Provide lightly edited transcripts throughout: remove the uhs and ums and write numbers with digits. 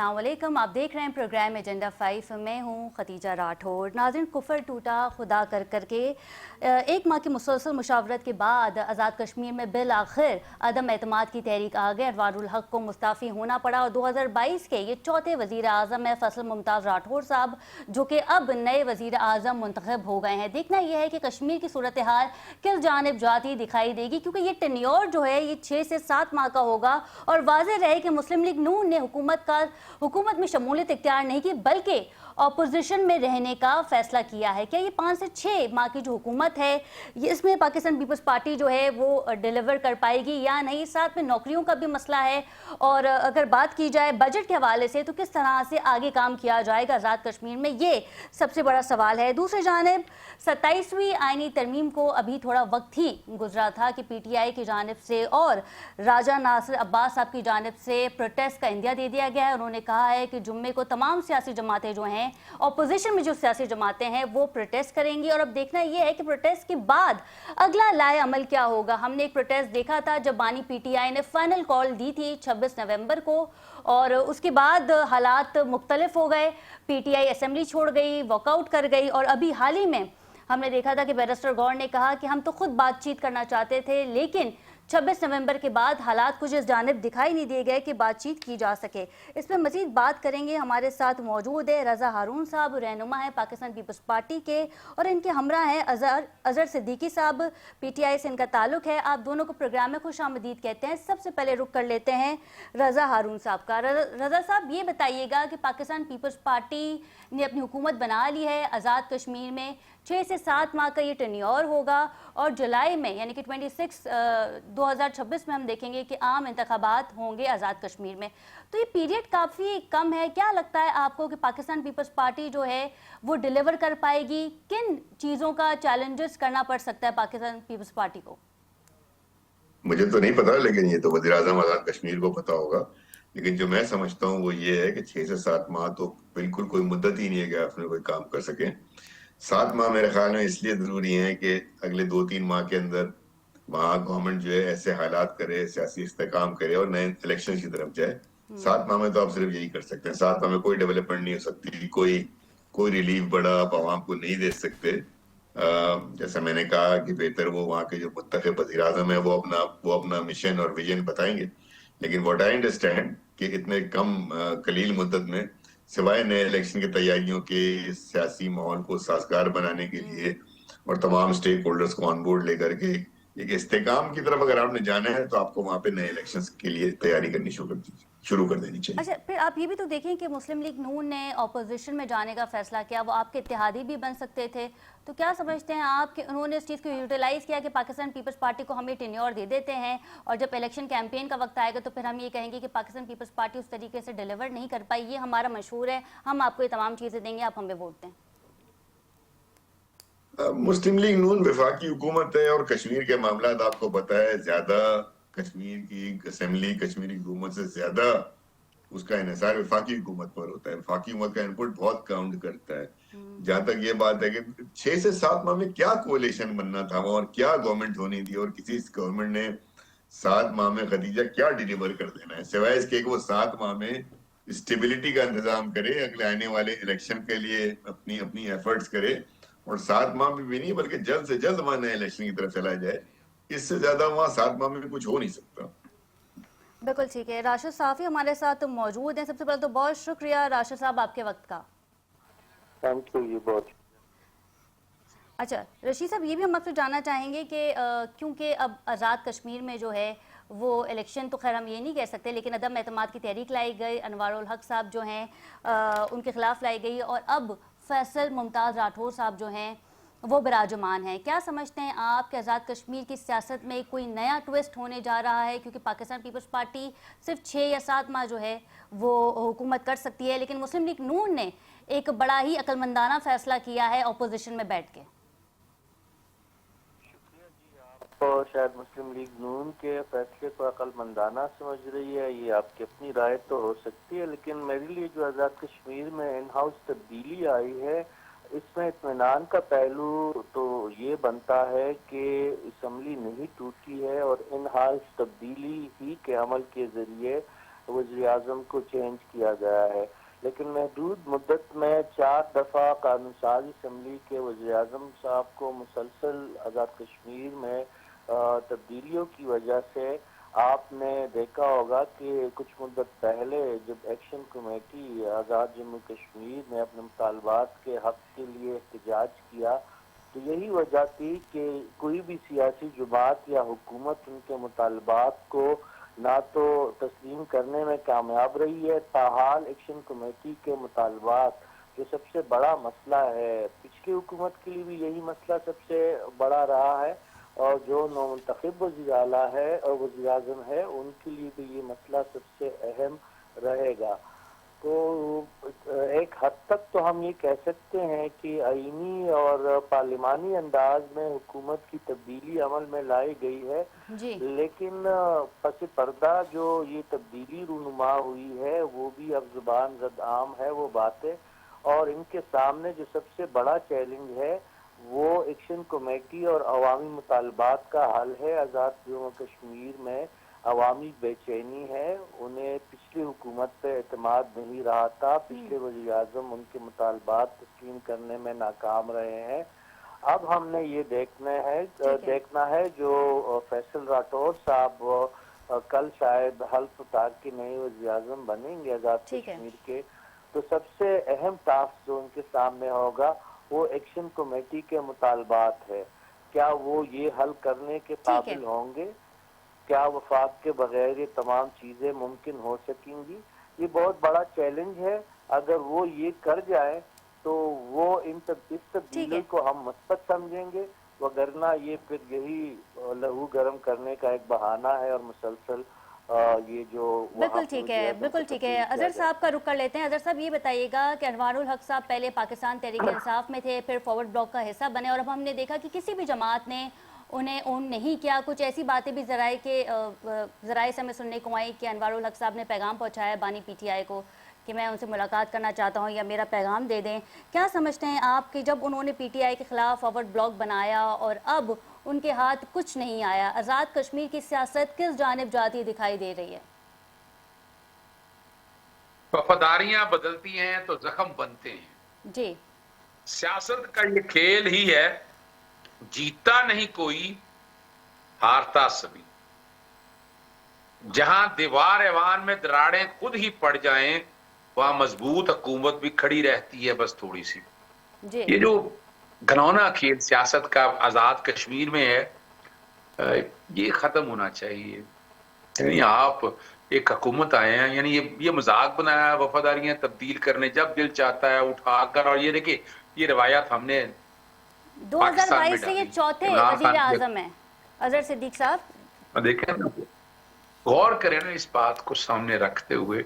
अस्सलाम वालेकुम। आप देख रहे हैं प्रोग्राम एजेंडा 5। मैं हूं खतीजा राठौर। नाज़रीन, कुफर टूटा खुदा कर करके एक माह की मुसलसल मुशावरत के बाद आज़ाद कश्मीर में बिल आखिर अदम एतमाद की तहरीक आ गई। अनवारुल हक को मुस्ताफ़ी होना पड़ा और 2022 के ये चौथे वज़ीर आज़म है फैसल मुमताज़ राठौर साहब, जो कि अब नए वज़ीर आज़म मुंतखब हो गए हैं। देखना यह है कि कश्मीर की सूरत हाल किस जानिब जाती दिखाई देगी, क्योंकि ये टेन्योर जो है ये 6 से 7 माह का होगा। और वाज़ेह रहे कि मुस्लिम लीग नून ने हुकूमत में शमूलियत इख्तियार नहीं की, बल्कि अपोजिशन में रहने का फैसला किया है। क्या ये 5 से 6 माह की जो हुकूमत है इसमें पाकिस्तान पीपल्स पार्टी जो है वो डिलीवर कर पाएगी या नहीं? साथ में नौकरियों का भी मसला है, और अगर बात की जाए बजट के हवाले से तो किस तरह से आगे काम किया जाएगा आज़ाद कश्मीर में, ये सबसे बड़ा सवाल है। दूसरी जानिब 27वीं आईनी तरमीम को अभी थोड़ा वक्त ही गुजरा था कि PTI की जानिब से और राजा नासिर अब्बास साहब की जानिब से प्रोटेस्ट का इंदिया दे दिया गया है। उन्होंने कहा है कि जुम्मे को तमाम सियासी जमातें जो हैं, अपोजिशन में जो सियासी जमातें हैं वो प्रोटेस्ट करेंगी। और अब देखना यह है कि प्रोटेस्ट के बाद अगला लाए अमल क्या होगा। हमने एक प्रोटेस्ट देखा था जब बानी PTI ने फाइनल कॉल दी थी 26 नवंबर को, और उसके बाद हालात मुख्तलिफ हो गए। PTI असेंबली छोड़ गई, वॉकआउट कर गई, और अभी हाल ही में हमने देखा था कि बैरिस्टर गौर ने कहा कि हम तो खुद बातचीत करना चाहते थे, लेकिन 26 नवंबर के बाद हालात कुछ इस जानिब दिखाई नहीं दिए गए कि बातचीत की जा सके। इस पर मजीद बात करेंगे। हमारे साथ मौजूद है रज़ा हारून साहब, रहनुमा है पाकिस्तान पीपल्स पार्टी के, और इनके हमरा हैं अज़हर सिद्दीकी साहब, PTI से इनका ताल्लुक है। आप दोनों को प्रोग्राम में खुश आमदीद कहते हैं। सबसे पहले रुख कर लेते हैं रज़ा हारून साहब का। रज़ा साहब, ये बताइएगा कि पाकिस्तान पीपल्स पार्टी ने अपनी हुकूमत बना ली है आज़ाद कश्मीर में, 6 से 7 माह का ये टेन्योर होगा, और जुलाई में यानी कि 2026 में हम देखेंगे कि आम इंतखाबात होंगे आज़ाद कश्मीर में। तो ये पीरियड काफ़ी कम है। क्या लगता है आपको कि पाकिस्तान पीपल्स पार्टी जो है वो डिलीवर कर पाएगी? किन चीज़ों का चैलेंजेस करना पड़ सकता है पाकिस्तान पीपल्स पार्टी को? मुझे तो नहीं पता, लेकिन ये तो वज़ीर आज़म आज़ाद कश्मीर को पता होगा। लेकिन जो मैं समझता हूँ वो ये है कि 6 से 7 माह तो बिल्कुल कोई मुद्दत ही नहीं है कि आपने कोई काम कर सके। 7 माह मेरे ख्याल में इसलिए जरूरी है कि अगले 2-3 माह के अंदर वहाँ गवर्नमेंट जो है ऐसे हालात करे, सियासी इस्तेकाम करे और नए इलेक्शन की तरफ जाए। 7 माह में तो आप सिर्फ यही कर सकते हैं। 7 माह में कोई डेवलपमेंट नहीं हो सकती, कोई रिलीफ बड़ा आप आवाम को नहीं दे सकते। जैसा मैंने कहा कि बेहतर वो वहाँ के जो मुत्तखब वज़ीर आज़म है वो अपना मिशन और विजन बताएंगे। लेकिन व्हाट आई अंडरस्टैंड कि इतने कम कलील मुद्दत में सिवाय नए इलेक्शन की तैयारियों के सियासी माहौल को साजगार बनाने के लिए और तमाम स्टेक होल्डर्स को ऑन बोर्ड लेकर के एक इस्तेकाम की तरफ अगर आपने जाना है तो आपको वहां पे नए इलेक्शंस के लिए तैयारी करनी शुरू कर देनी चाहिए। अच्छा, फिर आप ये भी तो देखें कि मुस्लिम लीग नून ने अपोजिशन में जाने का फैसला किया, वो आपके इत्तेहादी भी बन सकते थे। तो क्या समझते हैं आप कि उन्होंने इस चीज़ को यूटिलाइज़ किया कि पाकिस्तान पीपल्स पार्टी को हम ये टेन्योर दे देते हैं, और जब इलेक्शन कैंपेन का वक्त आएगा तो फिर हम ये कहेंगे कि पाकिस्तान पीपल्स पार्टी उस तरीके से डिलीवर नहीं कर पाई, ये हमारा मशहूर है, हम आपको ये तमाम चीज़ें देंगे, आप हमें वोट दें? मुस्लिम लीग नून वफाकी हुकूमत है और कश्मीर के मामला आपको पता है ज्यादा कश्मीर की असेंबली कश्मीरी हुकूमत से ज्यादा उसका इन्हिसार वफाकी हुकूमत पर होता है। वफाकी हुकूमत का इनपुट बहुत काउंट करता है। जहां तक ये बात है कि 6 से 7 माह में क्या कोalition बनना था और क्या गवर्नमेंट होनी थी, और किसी गवर्नमेंट ने 7 माह में खदीजा क्या डिलीवर कर देना है सिवाय इसके कि वो 7 माह में स्टेबिलिटी का इंतजाम करे, अगले आने वाले इलेक्शन के लिए अपनी अपनी एफर्ट्स करे, और 7 माह में भी नहीं बल्कि जल्द से जल्द वहां नए इलेक्शन की तरफ चला जाए। इससे ज्यादा वहां 7 माह में कुछ हो नहीं सकता। बिल्कुल ठीक है। राशिद साफ़ी हमारे साथ मौजूद हैं। सबसे पहले तो बहुत शुक्रिया राशिद साहब आपके वक्त का। Thank you. ये बहुत अच्छा रशीद साहब, ये भी हम आपसे जानना चाहेंगे कि क्योंकि अब आज़ाद कश्मीर में जो है वो इलेक्शन तो खैर हम ये नहीं कह सकते, लेकिन अदम एतमाद की तहरीक लाई गई, अनवारुल हक साहब जो हैं उनके खिलाफ लाई गई, और अब फैसल मुमताज़ राठौर साहब जो हैं वो बिराजमान हैं। क्या समझते हैं आप कि आज़ाद कश्मीर की सियासत में कोई नया ट्विस्ट होने जा रहा है? क्योंकि पाकिस्तान पीपल्स पार्टी सिर्फ 6 या 7 माह जो है वो हुकूमत कर सकती है, लेकिन मुस्लिम लीग नून ने एक बड़ा ही अक्लमंदाना फैसला किया है अपोजिशन में बैठ के। और शायद मुस्लिम लीग नून के फैसले को अक्लमंदाना समझ रही है, ये आपकी अपनी राय तो हो सकती है, लेकिन मेरे लिए जो आज़ाद कश्मीर में इन हाउस तब्दीली आई है इसमें इत्मीनान का पहलू तो ये बनता है कि असम्बली नहीं टूटी है और इन हाउस तब्दीली ही के अमल के ज़रिए वज़ीर आज़म को चेंज किया गया है, लेकिन महदूद मुद्दत में 4 दफ़ा कानून साज असम्बली के वज़ीर आज़म साहब को मुसलसल आज़ाद कश्मीर में तब्दीलियों की वजह से आपने देखा होगा कि कुछ मुद्दत पहले जब एक्शन कमेटी आज़ाद जम्मू कश्मीर ने अपने मुतालबात के हक़ के लिए एहतजाज किया, तो यही वजह थी कि कोई भी सियासी जमात या हुकूमत उनके मुतालबात को ना तो तस्लीम करने में कामयाब रही है। ताहाल एक्शन कमेटी के मुतालबात जो सबसे बड़ा मसला है, पिछली हुकूमत के लिए भी यही मसला सबसे बड़ा रहा है, और जो नौमुंतखब वज़ीर आला है और वज़ीर आज़म है उनके लिए भी ये मसला सबसे अहम रहेगा। तो एक हद तक तो हम ये कह सकते हैं कि आईनी और पार्लिमानी अंदाज में हुकूमत की तब्दीली अमल में लाई गई है, जी लेकिन पस पर्दा जो ये तब्दीली रूनुमा हुई है वो भी अब जुबान ज़द आम है वो बातें, और इनके सामने जो सबसे बड़ा चैलेंज है वो एक्शन कमेटी और अवामी मुतालबात का हल है। आज़ाद जम्मू कश्मीर में अवामी बेचैनी है, उन्हें पिछली हुकूमत पे एतमाद नहीं रहा था, पिछले वज़ीर आज़म उनके मुतालबात तस्लीम करने में नाकाम रहे हैं। अब हमने ये देखना है जो फैसल राठौर साहब कल शायद हल्फ उतार के नए वज़ीर आज़म बनेंगे आज़ाद कश्मीर के, तो सबसे अहम टास्क जो उनके सामने होगा वो एक्शन कमेटी के मुतालबात है। क्या वो ये हल करने के काबिल होंगे? क्या वफाक के बगैर ये तमाम चीज़ें मुमकिन हो सकेंगी? ये बहुत बड़ा चैलेंज है। अगर वो ये कर जाए तो वो इस तब्दीली को हम मुस्बत समझेंगे, वगरना ये फिर यही लहू गर्म करने का एक बहाना है और मुसलसल ये जो बिल्कुल ठीक है, बिल्कुल ठीक है। अजहर साहब का रुख कर लेते हैं। अजहर साहब ये बताइएगा कि अनवारुल हक साहब पहले पाकिस्तान तहरीक इंसाफ में थे, फिर फॉरवर्ड ब्लॉक का हिस्सा बने, और अब हमने देखा कि किसी भी जमात ने उन्हें ओन नहीं किया। कुछ ऐसी बातें भी ज़राए से हमें सुनने को आई कि अनवारुल हक साहब ने पैगाम पहुँचाया बानी PTI को कि मैं उनसे मुलाकात करना चाहता हूं या मेरा पैगाम दे दें। क्या समझते हैं आप कि जब उन्होंने PTI के ख़िलाफ़ फॉरवर्ड ब्लॉक बनाया और अब उनके हाथ कुछ नहीं आया, आज़ाद कश्मीर की सियासत किस जानिब जाती दिखाई दे रही है? वफादारियां बदलती हैं तो जख्म बनते हैं। जी, सियासत का ये खेल ही है, जीतता नहीं कोई, हारता सभी। जहां दीवार ऐवान में दरारें खुद ही पड़ जाएं, वहां मजबूत हुकूमत भी खड़ी रहती है, बस थोड़ी सी। जी, ये जो घनौना खेल सियासत का आजाद कश्मीर में है, ये खत्म होना चाहिए। यानी आप एक हुकूमत आए हैं, यानी ये मजाक बनाया है वफादारियां तब्दील करने, जब दिल चाहता है उठाकर। और ये देखिए, ये रवायत हमने 2022 से ये चौथे वजीर आजम हैं अजहर सिद्दीक साहब। देखें ना, गौर करें ना इस बात को सामने रखते हुए,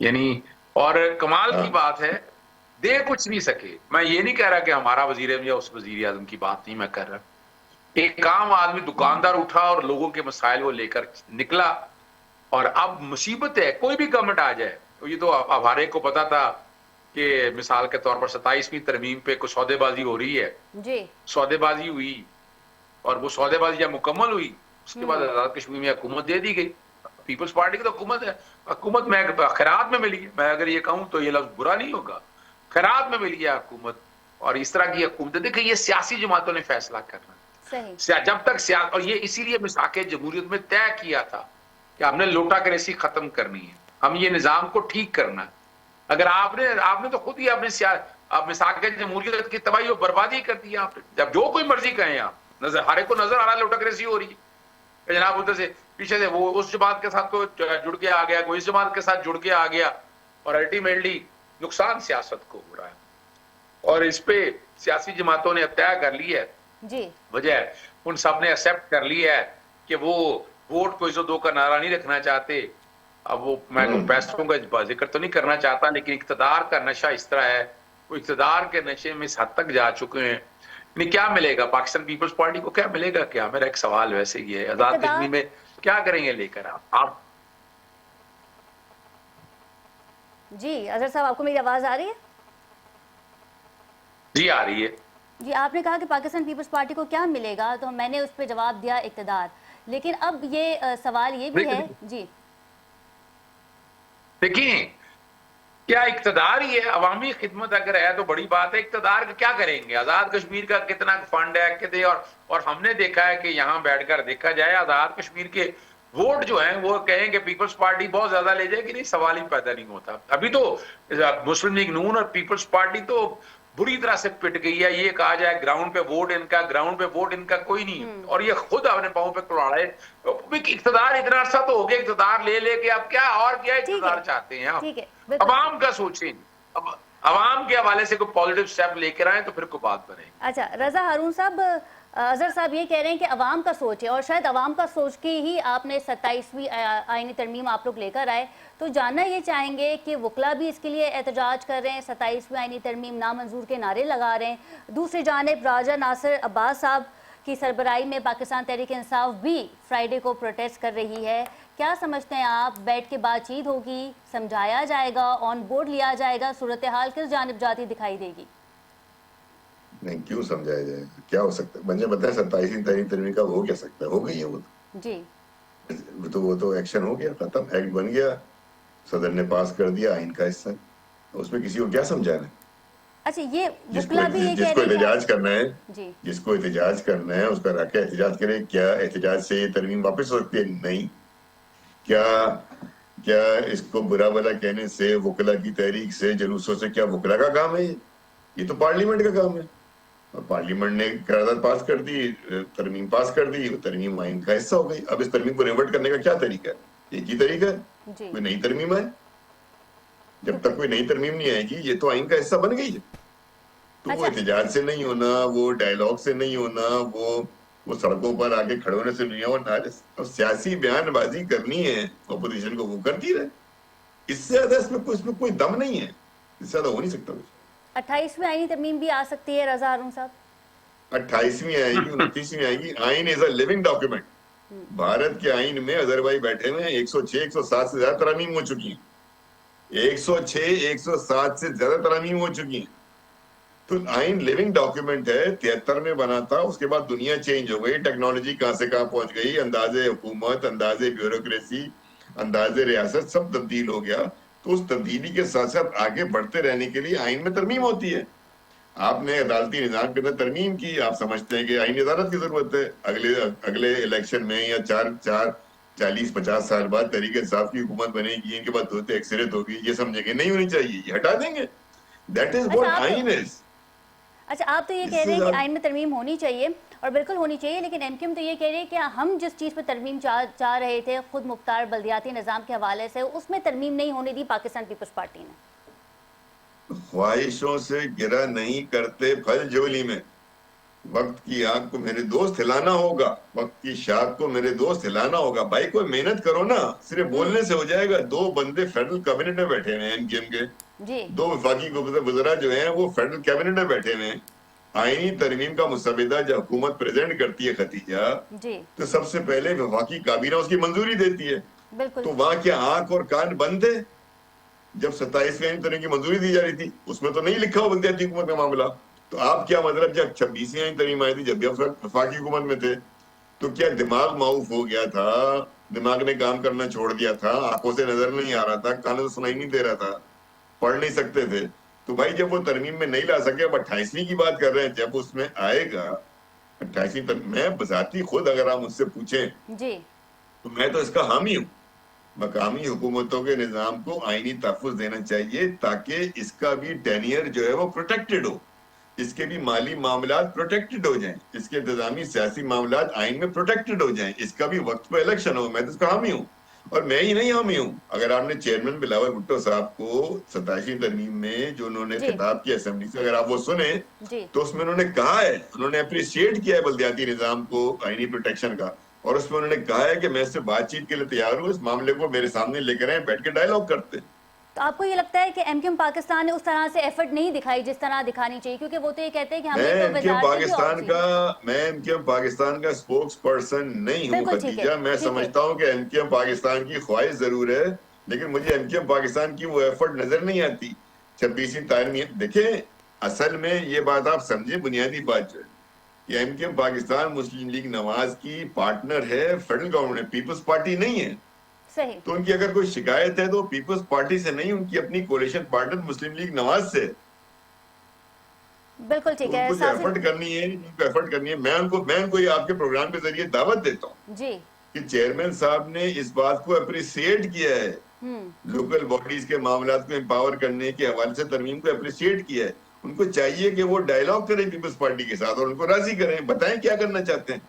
यानी और कमाल की बात है, दे कुछ नहीं सके। मैं ये नहीं कह रहा कि हमारा वजीर या उस वजीर आजम की बात नहीं मैं कर रहा। एक आम आदमी दुकानदार उठा और लोगों के मसाइल वो लेकर निकला, और अब मुसीबत है कोई भी गवर्नमेंट आ जाए। तो ये तो अब हर एक को पता था कि मिसाल के तौर पर 27वीं तरमीम पे कुछ सौदेबाजी हो रही है जी, सौदेबाजी हुई, और वो सौदेबाजी जब मुकम्मल हुई उसके बाद आजाद कश्मीर में हुकूमत दे दी गई। पीपल्स पार्टी की तो हुकूमत है, हुकूमत में खैरात में मिली है। मैं अगर ये कहूं तो ये लफ्ज बुरा नहीं होगा, खैरात में मिली है हुकूमत। और इस तरह की हुकूमत, देखिए ये सियासी जमातों ने फैसला करना सही। जब तक और ये इसीलिए मिसाक जमहूरियत में तय किया था कि हमने लोटा करेसी खत्म करनी है, हम ये निजाम को ठीक करना है। अगर आपने तो खुद ही अपने मिसाक जमहूरियत की तबाही और बर्बादी कर दी आपने। जब जो कोई मर्जी कहें आप, नजर हर एक को नजर आ रहा है लोटा करेसी हो रही है। जनाब उधर से पीछे से वो उस जमात के साथ कोई जुड़ के आ गया, कोई इस जमात के साथ जुड़ के आ गया, और अल्टीमेटली नुकसान सियासत को हो रहा है। और इस पे सियासी जमातों ने तय कर लिया है जी, वजह, उन सब ने एक्सेप्ट कर लिया है कि वो वोट को 102 का नारा नहीं रखना चाहते। अब वो मैं पैसों का जिक्र तो नहीं करना चाहता, लेकिन इक्तदार का नशा इस तरह है, वो इक्तदार के नशे में इस हद तक जा चुके हैं। क्या मिलेगा पाकिस्तान पीपल्स पार्टी को, क्या मिलेगा? क्या, मेरा एक सवाल वैसे ही है, आजाद कश्मीर में क्या करेंगे लेकर आप? जी अजहर साहब, आपको मेरी आवाज आ रही है? जी आ रही है। जी, आपने कहा कि पाकिस्तान पीपल्स पार्टी को क्या मिलेगा, तो मैंने उस पर जवाब दिया इक़्तिदार। लेकिन अब ये सवाल ये भी है। जी, دیکھیں کیا اقتدار ہی ہے, عوامی خدمت اگر ہے تو بڑی بات ہے. اقتدار کا کیا کریں گے؟ آزاد کشمیر کا کتنا فنڈ ہے کتنے, اور ہم نے دیکھا ہے کہ یہاں بیٹھ کر دیکھا جائے آزاد کشمیر کے ووٹ جو ہیں وہ کہیں کہ پیپلز پارٹی بہت زیادہ لے جائے گی, نہیں, سوال ہی پیدا نہیں ہوتا. ابھی تو مسلم لیگ نون اور پیپلز پارٹی تو بری طرح سے پٹ گئی ہے. یہ کہا جائے گراؤنڈ پہ ووٹ ان کا, گراؤنڈ پہ ووٹ ان کا کوئی نہیں, اور یہ خود اپنے پاؤں پہ کلاڑے. اقتدار اتنا عرصہ تو ہو گیا اقتدار لے لے کے, اب کیا اور کیا اقتدار چاہتے ہیں آپ؟ عوام کا سوچیں, اب عوام کے حوالے سے کوئی پازیٹیو سٹیپ لے کر آئیں تو پھر کوئی بات بنے. اچھا رضا ہارون صاحب, اظہر صاحب یہ کہہ رہے ہیں کہ عوام کا سوچ ہے, اور شاید عوام کا سوچ کے ہی آپ نے 27ویں آئینی ترمیم آپ لوگ لے کر آئے. تو جاننا یہ چاہیں گے کہ وکلا بھی اس کے لیے احتجاج کر رہے ہیں, 27ویں آئینی ترمیم نامنظور کے نعرے لگا رہے ہیں. دوسری جانب راجہ ناصر عباس صاحب کی سربراہی میں پاکستان تحریک انصاف بھی فرائیڈے کو پروٹیسٹ کر رہی ہے. کیا سمجھتے ہیں آپ, بیٹھ کے بات چیت ہوگی, سمجھایا جائے گا, آن بورڈ لیا جائے گا, صورتحال کس جانب جاتی دکھائی دے گی؟ نہیں, کیوں سمجھایا جائے گا؟ کیا ہو سکتا ہے؟ مجھے بتائیں 27ویں تحریک ترمیم کا ہو کیا سکتا ہے؟ ہو گئی ہے وہ جی, وہ تو ایکشن ہو گیا, ختم, ایکٹ بن گیا, صدر نے پاس کر دیا, آئین کا حصہ. اس میں کسی کو کیا سمجھانا ہے؟ اچھا یہ وکلا بھی یہ جس کہہ کو رہے ہیں احتجاج کرنا ہے, جی جس کو احتجاج کرنا ہے اس کا حق ہے احتجاج کرے. کیا احتجاج سے یہ ترمیم واپس ہو سکتی ہے؟ نہیں. کیا اس کو برا بھلا کہنے سے, وکلا کی تحریک سے, جلوسوں سے, کیا وکلا کا کام ہے یہ تو پارلیمنٹ کا کام ہے. اور پارلیمنٹ نے قرارداد پاس کر دی, ترمیم پاس کر دی, وہ ترمیم آئین کا حصہ ہو گئی. اب اس ترمیم کو ریورٹ کرنے کا کیا طریقہ ہے؟ ایک ہی طریقہ ہے, جی کوئی نئی ترمیم آئے. جب تک کوئی نئی ترمیم نہیں آئے گی, یہ تو آئین کا حصہ بن گئی ہے. تو وہ احتجاج سے نہیں ہونا, وہ ڈائیلاگ سے نہیں ہونا, وہ سڑکوں پر آ کے کھڑے ہونے سے نہیں ہونا. اور سیاسی بیان بازی کرنی ہے اپوزیشن کو, وہ کرتی رہے. اس سے زیادہ اس میں کوئی دم نہیں ہے, اس سے زیادہ ہو نہیں سکتا کچھ. 28ویں آئینی ترمیم بھی آ سکتی ہے رضا ہارون صاحب؟ 28ویں آئے گی, 29ویں آئے گی. آئین از اے لیونگ ڈاکیومنٹ. بھارت کے آئین میں اظہر بھائی بیٹھے ہوئے 106 107 سے زیادہ ترامیم ہو چکی ہیں. 106 107 سے زیادہ ترامیم ہو چکی ہیں. تو آئین لیونگ ڈاکیومنٹ ہے, 73 میں بنا تھا, اس کے بعد دنیا چینج ہو گئی, ٹیکنالوجی کہاں سے کہاں پہنچ گئی, انداز حکومت, انداز بیوروکریسی, انداز ریاست سب تبدیل ہو گیا. تو اس تبدیلی کے ساتھ ساتھ آگے بڑھتے رہنے کے لیے آئین میں ترمیم ہوتی ہے. آپ نے عدالتی نظام کے اندر ترمیم کی, آپ سمجھتے ہیں کہ آئین عدالت کی ضرورت ہے. اگلے الیکشن میں یا 40-50 سال بعد تحریک انصاف کی حکومت بنے گی, ان کے بعد ہوتے ایکسریت ہوگی, یہ سمجھیں گے نہیں ہونی چاہیے, یہ ہٹا دیں گے. دیٹ از واٹ آئین از. اچھا آپ تو یہ کہہ رہے ہیں کہ آئین میں ترمیم ہونی چاہیے, اور بالکل ہونی چاہیے, لیکن ایم کیو ایم تو یہ کہہ رہی ہے کہ ہم جس چیز پہ ترمیم چاہ رہے تھے خود مختار بلدیاتی نظام کے حوالے سے, اس میں ترمیم نہیں ہونے دی پاکستان پیپلز پارٹی نے. خواہشوں سے گرا نہیں کرتے پھل جولی میں. وقت کی آگ کو میرے دوست ہلانا ہوگا, وقت کی شاخ کو میرے دوست ہلانا ہوگا. بھائی کوئی محنت کرو نا, صرف بولنے سے ہو جائے گا. 2 بندے فیڈرل کیبنٹ میں بیٹھے ہوئے ہیں ایم کیو ایم کے, 2 وفاقی وزراء جو ہیں وہ فیڈرل کیبنٹ میں بیٹھے ہوئے ہیں. آئینی ترمیم کا مسودہ جب حکومت پریزنٹ کرتی ہے ختیجہ, تو سب سے پہلے وفاقی کابینہ اس کی منظوری دیتی ہے. تو وہاں کیا آنکھ اور کان بند تھے جب 27ویں آئینی ترمیم کی منظوری دی جا رہی تھی؟ اس میں تو نہیں لکھا ہو بلدیاتی حکومت کا معاملہ. تو آپ کیا مطلب جب 26ویں آئینی ترمیم آئی تھی, جب بھی وفاقی حکومت میں تھے, تو کیا دماغ معاف ہو گیا تھا, دماغ نے کام کرنا چھوڑ دیا تھا, آنکھوں سے نظر نہیں آ رہا تھا, کانوں سے سنائی نہیں دے رہا تھا, پڑھ نہیں سکتے تھے؟ تو بھائی جب وہ ترمیم میں نہیں لا سکے, اب 28ویں کی بات کر رہے ہیں, جب اس میں آئے گا 28ویں ترمیم, میں بذاتی خود اگر آپ مجھ سے پوچھیں تو میں تو اس کا حامی ہوں. مقامی حکومتوں کے نظام کو آئینی تحفظ دینا چاہیے تاکہ اس کا بھی ٹینیئر جو ہے وہ پروٹیکٹڈ ہو, اس کے بھی مالی معاملات پروٹیکٹڈ ہو جائیں, اس کے انتظامی سیاسی معاملات آئین میں پروٹیکٹڈ ہو جائیں, اس کا بھی وقت پہ الیکشن ہو. میں تو اس کا حامی ہوں. اور میں ہی نہیں حامی ہوں, اگر آپ نے چیئرمین بلاول بھٹو صاحب کو 27ویں ترمیم میں جو انہوں نے خطاب کیا اسمبلی سے, اگر آپ وہ سنیں تو اس میں انہوں نے کہا ہے, انہوں نے اپریشیٹ کیا ہے بلدیاتی نظام کو آئینی پروٹیکشن کا, اور اس میں انہوں نے کہا ہے کہ میں اس سے بات چیت کے لیے تیار ہوں, اس معاملے کو میرے سامنے لے کر آئیں, بیٹھ کے ڈائیلاگ کرتے. تو آپ کو یہ لگتا ہے کہ ایم کیو ایم پاکستان نے اس طرح سے ایفرٹ نہیں دکھائی جس طرح دکھانی چاہیے؟ کیونکہ وہ تو یہ کہتے ہیں کہ میں ایم کیو ایم پاکستان کا اسپوکس پرسن نہیں ہوں ختیجہ. میں سمجھتا ہوں کہ ایم کیو ایم پاکستان کی خواہش ضرور ہے, لیکن مجھے ایم کیو ایم پاکستان کی وہ ایفرٹ نظر نہیں آتی. 26ویں ترمیم دیکھیں, اصل میں یہ بات آپ سمجھیں, بنیادی بات جو ہے کہ ایم کیو ایم پاکستان مسلم لیگ نواز کی پارٹنر ہے فیڈرل گورنمنٹ, پیپلز پارٹی نہیں ہے. صحیح. تو ان کی اگر کوئی شکایت ہے تو پیپلز پارٹی سے نہیں، ان کی اپنی کولیشن پارٹنر مسلم لیگ نواز سے. بالکل ٹھیک ان ہے. کو جو ایفرٹ کرنی ہے، میں ان کو آپ کے پروگرام کے ذریعے دعوت دیتا ہوں جی کہ چیئرمین صاحب نے اس بات کو اپریسیٹ کیا ہے، لوکل باڈیز کے معاملات کو امپاور کرنے کے حوالے سے ترمیم کو اپریسیٹ کیا ہے. ان کو چاہیے کہ وہ ڈائیلاگ کریں پیپلز پارٹی کے ساتھ اور ان کو راضی کریں، بتائیں کیا کرنا چاہتے ہیں.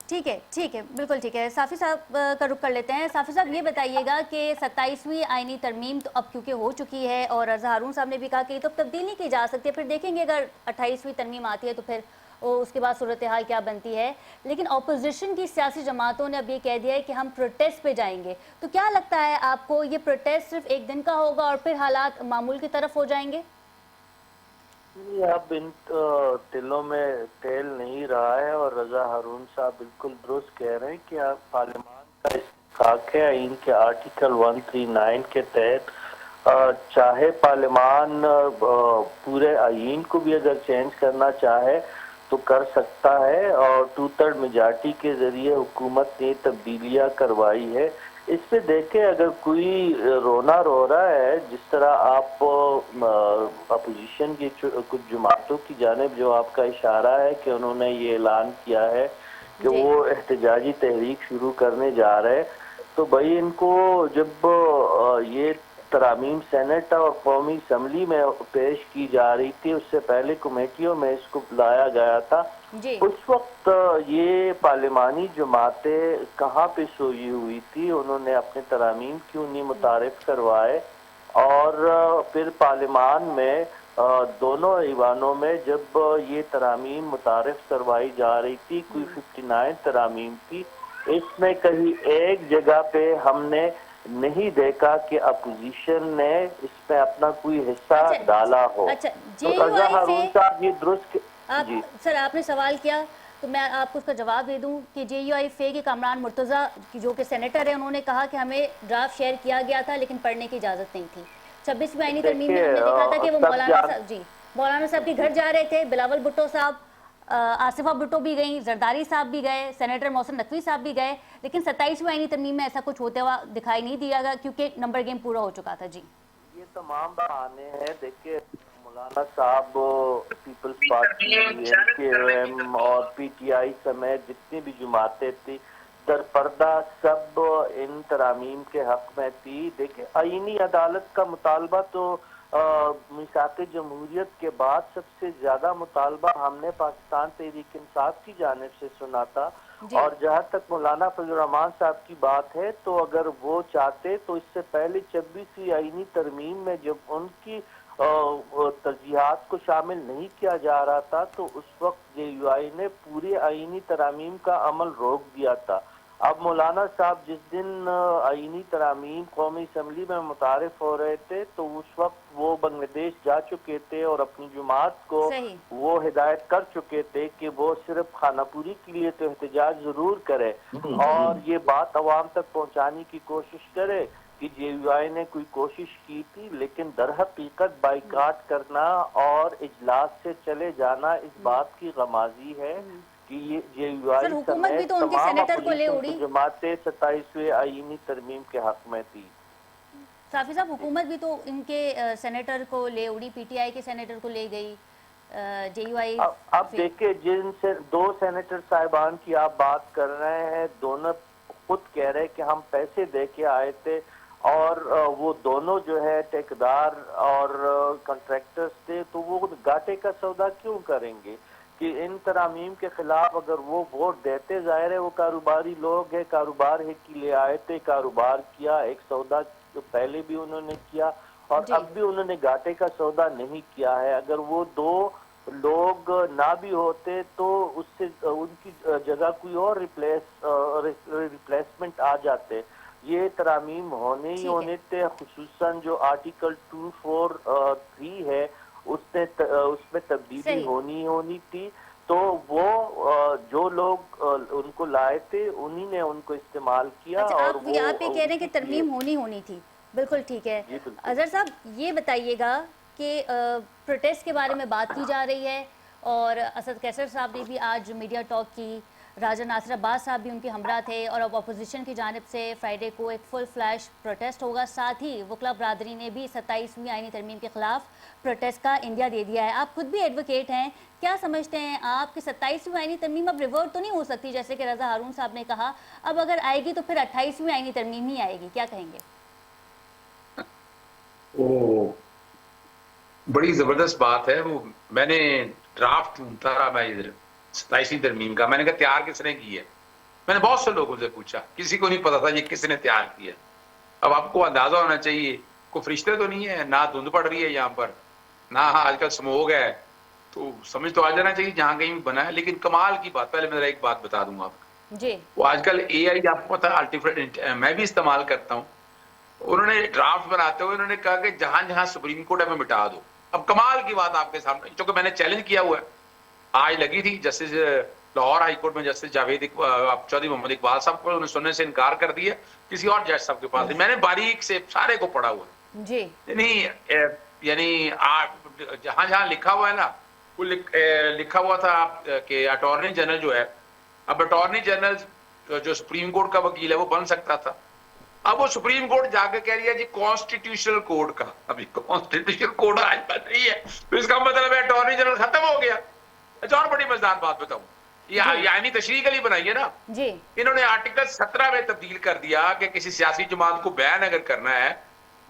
ٹھیک ہے بالکل ٹھیک ہے. صافی صاحب کا رخ کر لیتے ہیں. صافی صاحب یہ بتائیے گا کہ 27ویں آئینی ترمیم تو اب کیونکہ ہو چکی ہے اور رضا ہارون صاحب نے بھی کہا کہ یہ تو تبدیلی کی جا سکتی ہے، پھر دیکھیں گے اگر 28ویں ترمیم آتی ہے تو پھر اس کے بعد صورتحال کیا بنتی ہے. لیکن اپوزیشن کی سیاسی جماعتوں نے اب یہ کہہ دیا ہے کہ ہم پروٹیسٹ پہ جائیں گے. تو کیا لگتا ہے آپ کو یہ پروٹیسٹ صرف ایک دن کا ہوگا اور پھر حالات معمول کی طرف ہو جائیں گے؟ اب ان دلوں میں تیل نہیں رہا ہے اور رضا ہارون صاحب بالکل درست کہہ رہے ہیں کہ آپ پارلیمان کا استحقاق ہے آئین کے آرٹیکل 139 کے تحت. چاہے پارلیمان پورے آئین کو بھی اگر چینج کرنا چاہے تو کر سکتا ہے، اور 2/3 میجارٹی کے ذریعے حکومت نے تبدیلیاں کروائی ہے. اس پہ دیکھیں اگر کوئی رونا رو رہا ہے، جس طرح آپ اپوزیشن کی کچھ جماعتوں کی جانب جو آپ کا اشارہ ہے کہ انہوں نے یہ اعلان کیا ہے کہ وہ احتجاجی تحریک شروع کرنے جا رہے، تو بھائی ان کو جب یہ ترامیم سینٹ اور قومی اسمبلی میں پیش کی جا رہی تھی، اس سے پہلے کمیٹیوں میں اس کو لایا گیا تھا، اس وقت یہ پارلیمانی جماعتیں کہاں پہ سوئی ہوئی تھی؟ انہوں نے اپنے ترامیم کیوں نہیں متعارف کروائے؟ اور پھر پارلیمان میں دونوں ایوانوں میں جب یہ ترامیم متعارف کروائی جا رہی تھی، کوئی 59 ترامیم تھی، اس میں کہیں ایک جگہ پہ ہم نے نہیں دیکھا کہ اپوزیشن نے اس میں اپنا کوئی حصہ ڈالا ہو. تو رضا ہارون صاحب یہ درست جی سر آپ نے سوال کیا تو میں آپ کو اس کا جواب دے دوں کہ جے یو آئی فے کے کامران مرتضی جو کہ سینیٹر ہیں، انہوں نے کہا کہ ہمیں ڈرافٹ شیئر کیا گیا تھا لیکن پڑھنے کی اجازت نہیں تھی. 26ویں آئینی ترمیم میں ہم نے دیکھا تھا کہ وہ مولانا صاحب کے گھر جا رہے تھے. بلاول بھٹو صاحب، آصفہ بھٹو بھی گئیں، زرداری صاحب بھی گئے، سینیٹر محسن نقوی صاحب بھی گئے، لیکن 27ویں آئینی ترمیم میں ایسا کچھ ہوتے ہوا دکھائی نہیں دیا گا کیونکہ نمبر گیم پورا ہو چکا تھا. جی یہ تمام بہانے ہیں. دیکھیے مولانا صاحب پیپلز پارٹی، این کے ایم اور پی ٹی آئی سمیت جتنی بھی جماعتیں تھی در پردہ سب ان ترامیم کے حق میں تھی. دیکھیں آئینی عدالت کا مطالبہ تو میثاق جمہوریت کے بعد سب سے زیادہ مطالبہ ہم نے پاکستان تحریک انصاف کی جانب سے سنا تھا. اور جہاں تک مولانا فضل الرحمان صاحب کی بات ہے تو اگر وہ چاہتے تو اس سے پہلے 26ویں آئینی ترمیم میں جب ان کی ترجیحات کو شامل نہیں کیا جا رہا تھا تو اس وقت جے یو آئی نے پوری آئینی ترامیم کا عمل روک دیا تھا. اب مولانا صاحب جس دن آئینی ترامیم قومی اسمبلی میں متعارف ہو رہے تھے تو اس وقت وہ بنگلہ دیش جا چکے تھے اور اپنی جماعت کو وہ ہدایت کر چکے تھے کہ وہ صرف خانہ پوری کے لیے تو احتجاج ضرور کرے اور یہ بات عوام تک پہنچانے کی کوشش کرے کہ جے یو آئی نے کوئی کوشش کی تھی، لیکن در حقیقت بائیکاٹ کرنا اور اجلاس سے چلے جانا اس بات کی غمازی ہے کہ یہ جے یو آئی سمیت تمام اپوزیشن جماعتیں 27ویں آئینی ترمیم کے حق میں تھی. صافی صاحب حکومت بھی تو ان کے سینیٹر کو لے اڑی، پی ٹی آئی کے سینیٹر کو لے گئی، جے یو آئی. اب دیکھیں جن سے دو سینیٹر صاحبان کی آپ بات کر رہے ہیں، دونوں خود کہہ رہے کہ ہم پیسے دے کے آئے تھے اور وہ دونوں جو ہے ٹھیکیدار اور کنٹریکٹرز تھے، تو وہ گاٹے کا سودا کیوں کریں گے کہ ان ترامیم کے خلاف اگر وہ ووٹ دیتے؟ ظاہر ہے وہ کاروباری لوگ ہیں، کاروبار ہے کی لے آئے تھے، کاروبار کیا، ایک سودا جو پہلے بھی انہوں نے کیا اور اب بھی انہوں نے گاٹے کا سودا نہیں کیا ہے. اگر وہ دو لوگ نہ بھی ہوتے تو اس سے ان کی جگہ کوئی اور ریپلیسمنٹ آ جاتے. یہ ترامیم ہونے ہی ہونے تھے، خصوصاً جو آرٹیکل 243 ہے اس میں تبدیلی ہونی تھی. تو وہ جو لوگ ان کو لائے تھے انہی نے ان کو استعمال کیا. اور آپ یہ کہہ رہے ہیں کہ ترمیم ہونی تھی. بالکل ٹھیک ہے. اظہر صاحب یہ بتائیے گا کہ پروٹیسٹ کے بارے میں بات کی جا رہی ہے اور اسد قیصر صاحب نے بھی آج میڈیا ٹاک کی. راجہ ناصر عباس صاحب بھی ان کے ہمراہ تھے اور اب اپوزیشن کی جانب سے فرائیڈے کو ایک فل فلیش پروٹیسٹ ہوگا. ساتھ ہی وکلا برادری نے بھی 27ویں آئینی ترمیم کے خلاف پروٹیسٹ کا انڈیا دے دیا ہے. آپ خود بھی ایڈوکیٹ ہیں, کیا سمجھتے ہیں آپ کہ 27ویں آئینی ترمیم اب ریورٹ تو نہیں ہو سکتی, جیسے کہ رضا ہارون صاحب نے کہا, اب اگر آئے گی تو پھر 28ویں آئینی ترمیم ہی آئے گی, کیا کہیں گے؟ وہ بڑی زبردست بات ہے. وہ میں نے ڈرافٹ ڈھونڈتا رہا میں ادھر 27ویں ترمیم کا, میں نے کہا تیار کس نے کی ہے. میں نے بہت سے لوگوں سے پوچھا, کسی کو نہیں پتا تھا یہ کس نے تیار کیا. اب آپ کو اندازہ ہونا چاہیے کوئی فرشتے تو نہیں ہے, نہ دھند پڑ رہی ہے یہاں پر, نہ آج کل سموگ ہے, تو سمجھ تو آ جانا چاہیے جہاں کہیں بنا ہے. لیکن کمال کی بات, پہلے میں ایک بات بتا دوں آپ کو جی. وہ آج کل اے آئی آپ کو پتا ہے میں بھی استعمال کرتا ہوں. انہوں نے ڈرافٹ بناتے ہوئے انہوں نے کہا کہ جہاں جہاں سپریم کورٹ ہے میں مٹا دو. اب کمال کی بات آپ کے سامنے, چونکہ میں نے چیلنج کیا ہوا ہے, آج لگی تھی جسٹس لاہور ہائی کورٹ میں جسٹس جاوید چودھری محمد اقبال صاحب کو, انہوں نے سننے سے انکار کر دیا, کسی اور جج صاحب کے پاس. میں نے باریک سے سارے کو پڑھا ہوا ہے. جی. یعنی جہاں جہاں لکھا ہوا ہے نا, وہ لکھا ہوا تھا کہ اٹارنی جنرل جو ہے, اب اٹارنی جنرل جو سپریم کورٹ کا وکیل ہے وہ بن سکتا تھا. اب وہ سپریم کورٹ جا کے کہہ رہی ہے جی کانسٹیٹیوشنل کوڈ کا, ابھی کانسٹیٹیوشنل کوڈ آج بن رہی ہے, تو اس کا مطلب ہے اٹارنی جنرل ختم ہو گیا. اچھا اور بڑی مزیدار بات بتاؤں, یہ آئینی تشریح کے لیے بنائی ہے نا جی. انہوں نے آرٹیکل 17 میں تبدیل کر دیا کہ کسی سیاسی جماعت کو بین اگر کرنا ہے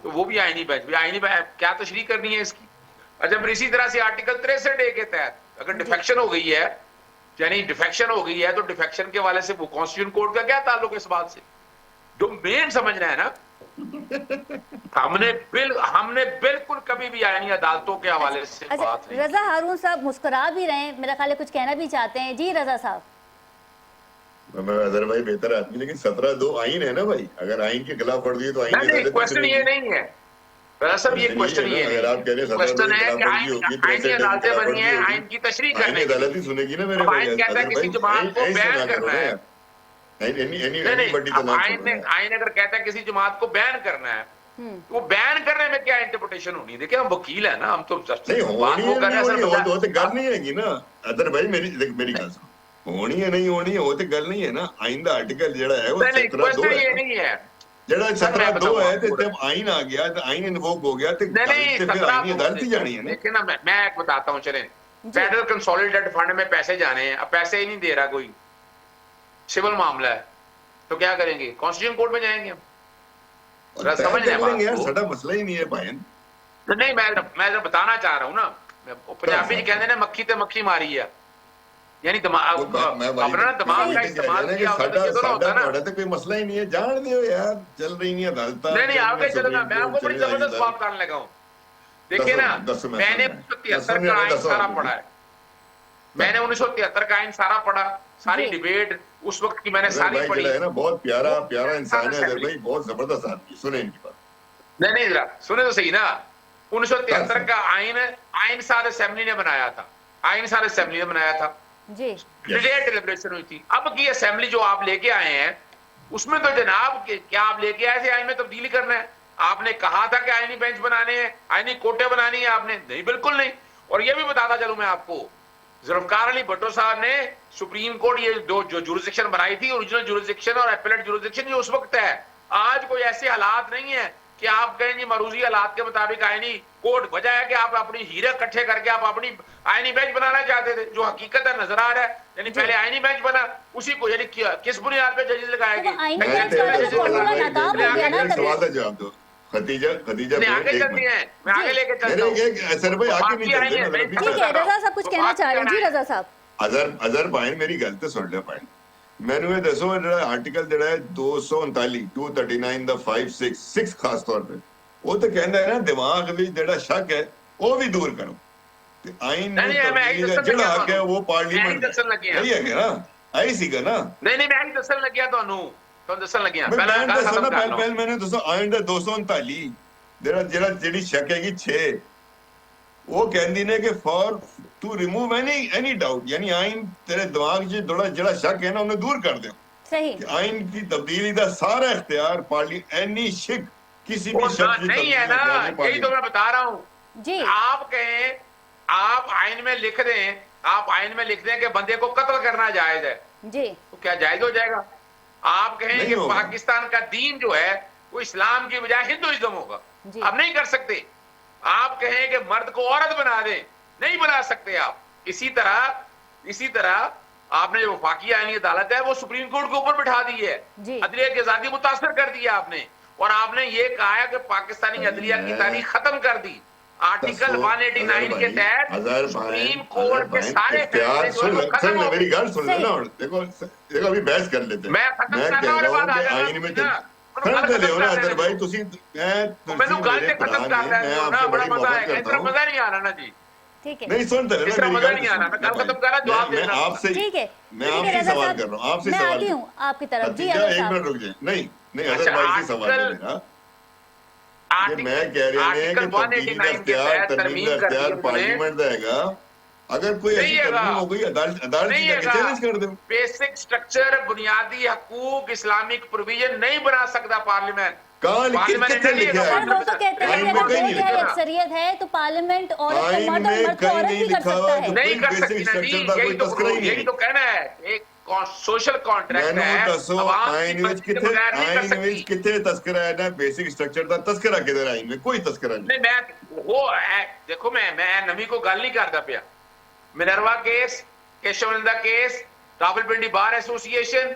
تو وہ بھی آئینی بینچ, بھی آئینی کیا تشریح کرنی ہے اس کی. اچھا پھر اسی طرح سے آرٹیکل 63A کے تحت اگر ڈیفیکشن ہو گئی ہے, یعنی ڈیفیکشن ہو گئی ہے, تو ڈیفیکشن کے والے سے وہ کانسٹیٹیوشن کوڈ کا کیا تعلق ہے اس بات سے. جو مین سمجھنا ہے نا, ہم نے بالکل کبھی بھی آئینی عدالتوں کے حوالے سے بات نہیں. رضا ہارون صاحب مسکرا بھی رہے ہیں, میرا خیال ہے کچھ کہنا بھی چاہتے ہیں. جی رضا صاحب. میں اظہر بھائی بہتر آدمی, لیکن 17(2) آئین ہے نا بھائی, اگر آئین کے خلاف ورزی ہے تو آئین نہیں, کوشچن یہ نہیں ہے رضا صاحب, یہ کوشچن یہ نہیں ہے. کوشچن ہے کہ آئینی عدالتیں بنی ہیں آئین کی تشریح کرنے کی. عدالت ہی سنے گی نا میرے اب آئین کہتا ہے کسی جماعت کو بین کرنا ہے, آئین اگر کہتا ہے کسی جماعت کو بین کرنا ہے, وہ بین کرنے میں کیا انٹرپریٹیشن ہونی ہے. دیکھیں ہم وکیل ہیں نا, ہم تو گل نہیں ہے گی نا ادھر بھائی, میری گل سنو, ہونی ہے نہیں ہونی ہے وہ تو گل نہیں ہے نا. آئندہ آرٹیکل جڑا ہے وہ 17(2) یہ نہیں ہے, جڑا 17(2) ہے, تو جب آئین آ گیا تو آئین انووک ہو گیا تو پھر آئینی عدالت ہی جانی ہے نا. دیکھیں نا میں ایک بتاتا ہوں, چلیں فیڈرل کنسولیڈیٹ فنڈ میں پیسے جانے ہیں, اب پیسے ہی نہیں دے رہا کوئی, سول معاملہ ہے, تو کیا کریں گے, کانسٹیٹیوشن کورٹ میں جائیں گے ہم. سمجھ رہے ہیں ساڈا مسئلہ ہی نہیں ہے بھائی. نہیں میں بتانا چاہ رہا ہوں نا, پنجابی کہتے ہیں مکھی تے مکھی ماری ہے, یعنی دماغ کا استعمال کیا ہوتا ہے. کوئی مسئلہ ہی نہیں ہے, جان دیو یار, چل رہی نہیں عدالت. نہیں آگے چلو نا, میں آپ کو بڑی زبردست بات کرنے لگا ہوں. دیکھیے نا, میں نے 1973 کا آئین سارا پڑھا ہے, میں نے 1973 کا آئین سارا پڑھا, ساری ڈیبیٹ اس وقت کی میں نے ساری پڑھی. بہت پیارا انسان ہے ادھر بھائی, بہت زبردست آدمی, سنیں ان کی بات. نہیں ذرا سنیں تو صحیح نا. 1973 کا آئین سارے اسمبلی نے بنایا تھا, آئین سارے اسمبلی نے بنایا تھا جی, ڈیلیبریشن ہوئی تھی. اب کی اسمبلی جو آپ لے کے آئے ہیں اس میں تو جناب کیا آپ لے کے آئے تھے آئین میں تبدیلی کرنا ہے؟ آپ نے کہا تھا کہ آئینی بینچ بنانے ہیں, آئینی کوٹیں بنانی ہیں, آپ نے نہیں, بالکل نہیں. اور یہ بھی بتاتا چلوں میں آپ کو, ذوالفقار علی بھٹو صاحب نے سپریم کورٹ یہ دو جو جورسڈکشن بنائی تھی, اوریجنل جورسڈکشن اور ایپلیٹ جورسڈکشن, یہ اس وقت ہے. آج کوئی ایسے حالات نہیں ہے کہ آپ کہیں جی مروزی حالات کے مطابق آئینی کوڈ وجہ ہے کہ آپ اپنی ہیرے اکٹھے کر کے آپ اپنی آئینی بینچ بنانا چاہتے تھے, جو حقیقت ہے نظر آ رہا ہے. یعنی پہلے آئینی بینچ بنا, اسی کو یعنی کس بنیاد پہ ججز لگائے گے. سوال کا جواب دو خدیجہ, میں آگے چلتی ہیں, میں آگے لے کے چلتا ہوں. سر بھائی آگے نہیں چلتے. ٹھیک ہے رضا صاحب کچھ کہنا چاہ رہے ہیں. جی رضا صاحب. اظہر بھائی میری گل تو سن لیا بھائی, مینو یہ دسو آرٹیکل جڑا ہے 239 239 دا 566 خاص طور پہ وہ تو کہندا ہے نا دماغ بھی جڑا شک ہے وہ بھی دور کرو. آئین جڑا حق ہے وہ پارلیمنٹ یہی ہے نا, آئی سی کا نا. نہیں میں دسن لگیا تانوں, تو دسن لگیا پہلے میں نے دسو آئین دا 239 جڑی شک ہے گی 6, وہ کہندی نے کہ for to remove any doubt, یعنی آئین تیرے دماغ جڑا شک ہے نا انہیں دور کر دیں. آئین کی تبدیلی دا سارا اختیار اینی شک کسی بھی شک نہیں ہے نا, یہی تو میں بتا رہا ہوں. آپ کہیں آپ آئین میں لکھ دیں, آپ آئین میں لکھ دیں کہ بندے کو قتل کرنا جائز ہے, जी तो क्या जायज हो जाएगा? आप कहें नहीं कि होगा। पाकिस्तान का दीन जो है वो इस्लाम की बजाय हिंदुइज्म होगा, जी। आप नहीं कर सकते। आप कहें कि मर्द को औरत बना दें, नहीं बना सकते आप। इसी तरह आपने जो वफाकी आईनी अदालत है वो सुप्रीम कोर्ट के ऊपर बिठा दी है, जी। अदलिया की आजादी मुतासर कर दिया आपने, और आपने ये कहा है कि पाकिस्तानी अदलिया की तारीख खत्म कर दी। आर्टिकल 189 के तहत सुप्रीम कोर्ट के सारे फैसले जो है वो खत्म हो मेरी गए। गल सुन लेना। और देखो अभी बहस कर लेते हैं। मैं खत्म मैं करना कह वाले रहा हूँ बात आ कि जाना आईन में ना, खत्म कर लियो ना खत्म अदर कर भाई लेना। तुसी मैनू गल मेरे ते खत्म भरा कर ने, रहे मैं हो ना, आपसे बड़ा बड़ी मजा मोहब्बत आएगा, इस करता तरह हूँ। मजा नहीं आना ना जी, ठीक है नहीं सुनते इस रहना तरह मेरी मजा गल नहीं सुन आना। मैं ले गल भाई। खत्म कर रहा, जवाब मैं देना। आपसे ठीक है मैं ठीक है आपसे रजा सवाल साहब, कर रहा हूँ, आपसे मैं सवाल आती कर हूँ आपकी तरफ। जी खतीजा, अजहर एक साहब। मिनट रुक जाए। नहीं नहीं अच्छा, अदरवाइज ही सवाल है मेरा कि मैं कह रहे हैं कि आर्टिकल तब्दीली का 189 के इख्तियार, तहत तरमीम का तरमीम कर दी इख्तियार उन्होंने, पार्लियामेंट का हैगा। अगर कोई नहीं ऐसी हैगा, तरमीम हो गई अदालत नहीं से जाके हैगा। चैलेंज कर दो। बेसिक स्ट्रक्चर, बुनियादी हकूक, इस्लामिक प्रोविजन नहीं बना सकता पार्लियामेंट। कहाँ पार्लियामेंट कितने नहीं लिखा है है? सर वो तो कहते हैं आइन कि में अगर कहीं दो नहीं तिहाई लिखा। अक्सरियत है तो पार्लियामेंट औरत को आइन मर्द और में मर्द को कहीं औरत नहीं भी कर लिखा सकता हुआ है। कि नहीं कोई कर बेसिक सकती ना जी, स्ट्रक्चर का कोई तस्करा ही यही नहीं तो कहना है। एक सोशल कॉन्ट्रैक्ट मैनू है, दसो अवाम की आइन विच मर्जी के किथे बगैर नहीं कर आइन सकती। विच किथे तस्करा है ना बेसिक स्ट्रक्चर दा तस्करा किधर आइन में कोई तस्करा नहीं। नहीं मैं वो देखो मैं नमी को गल नहीं करता पिया। Minerva case, Kesavananda case, Rawalpindi bar association,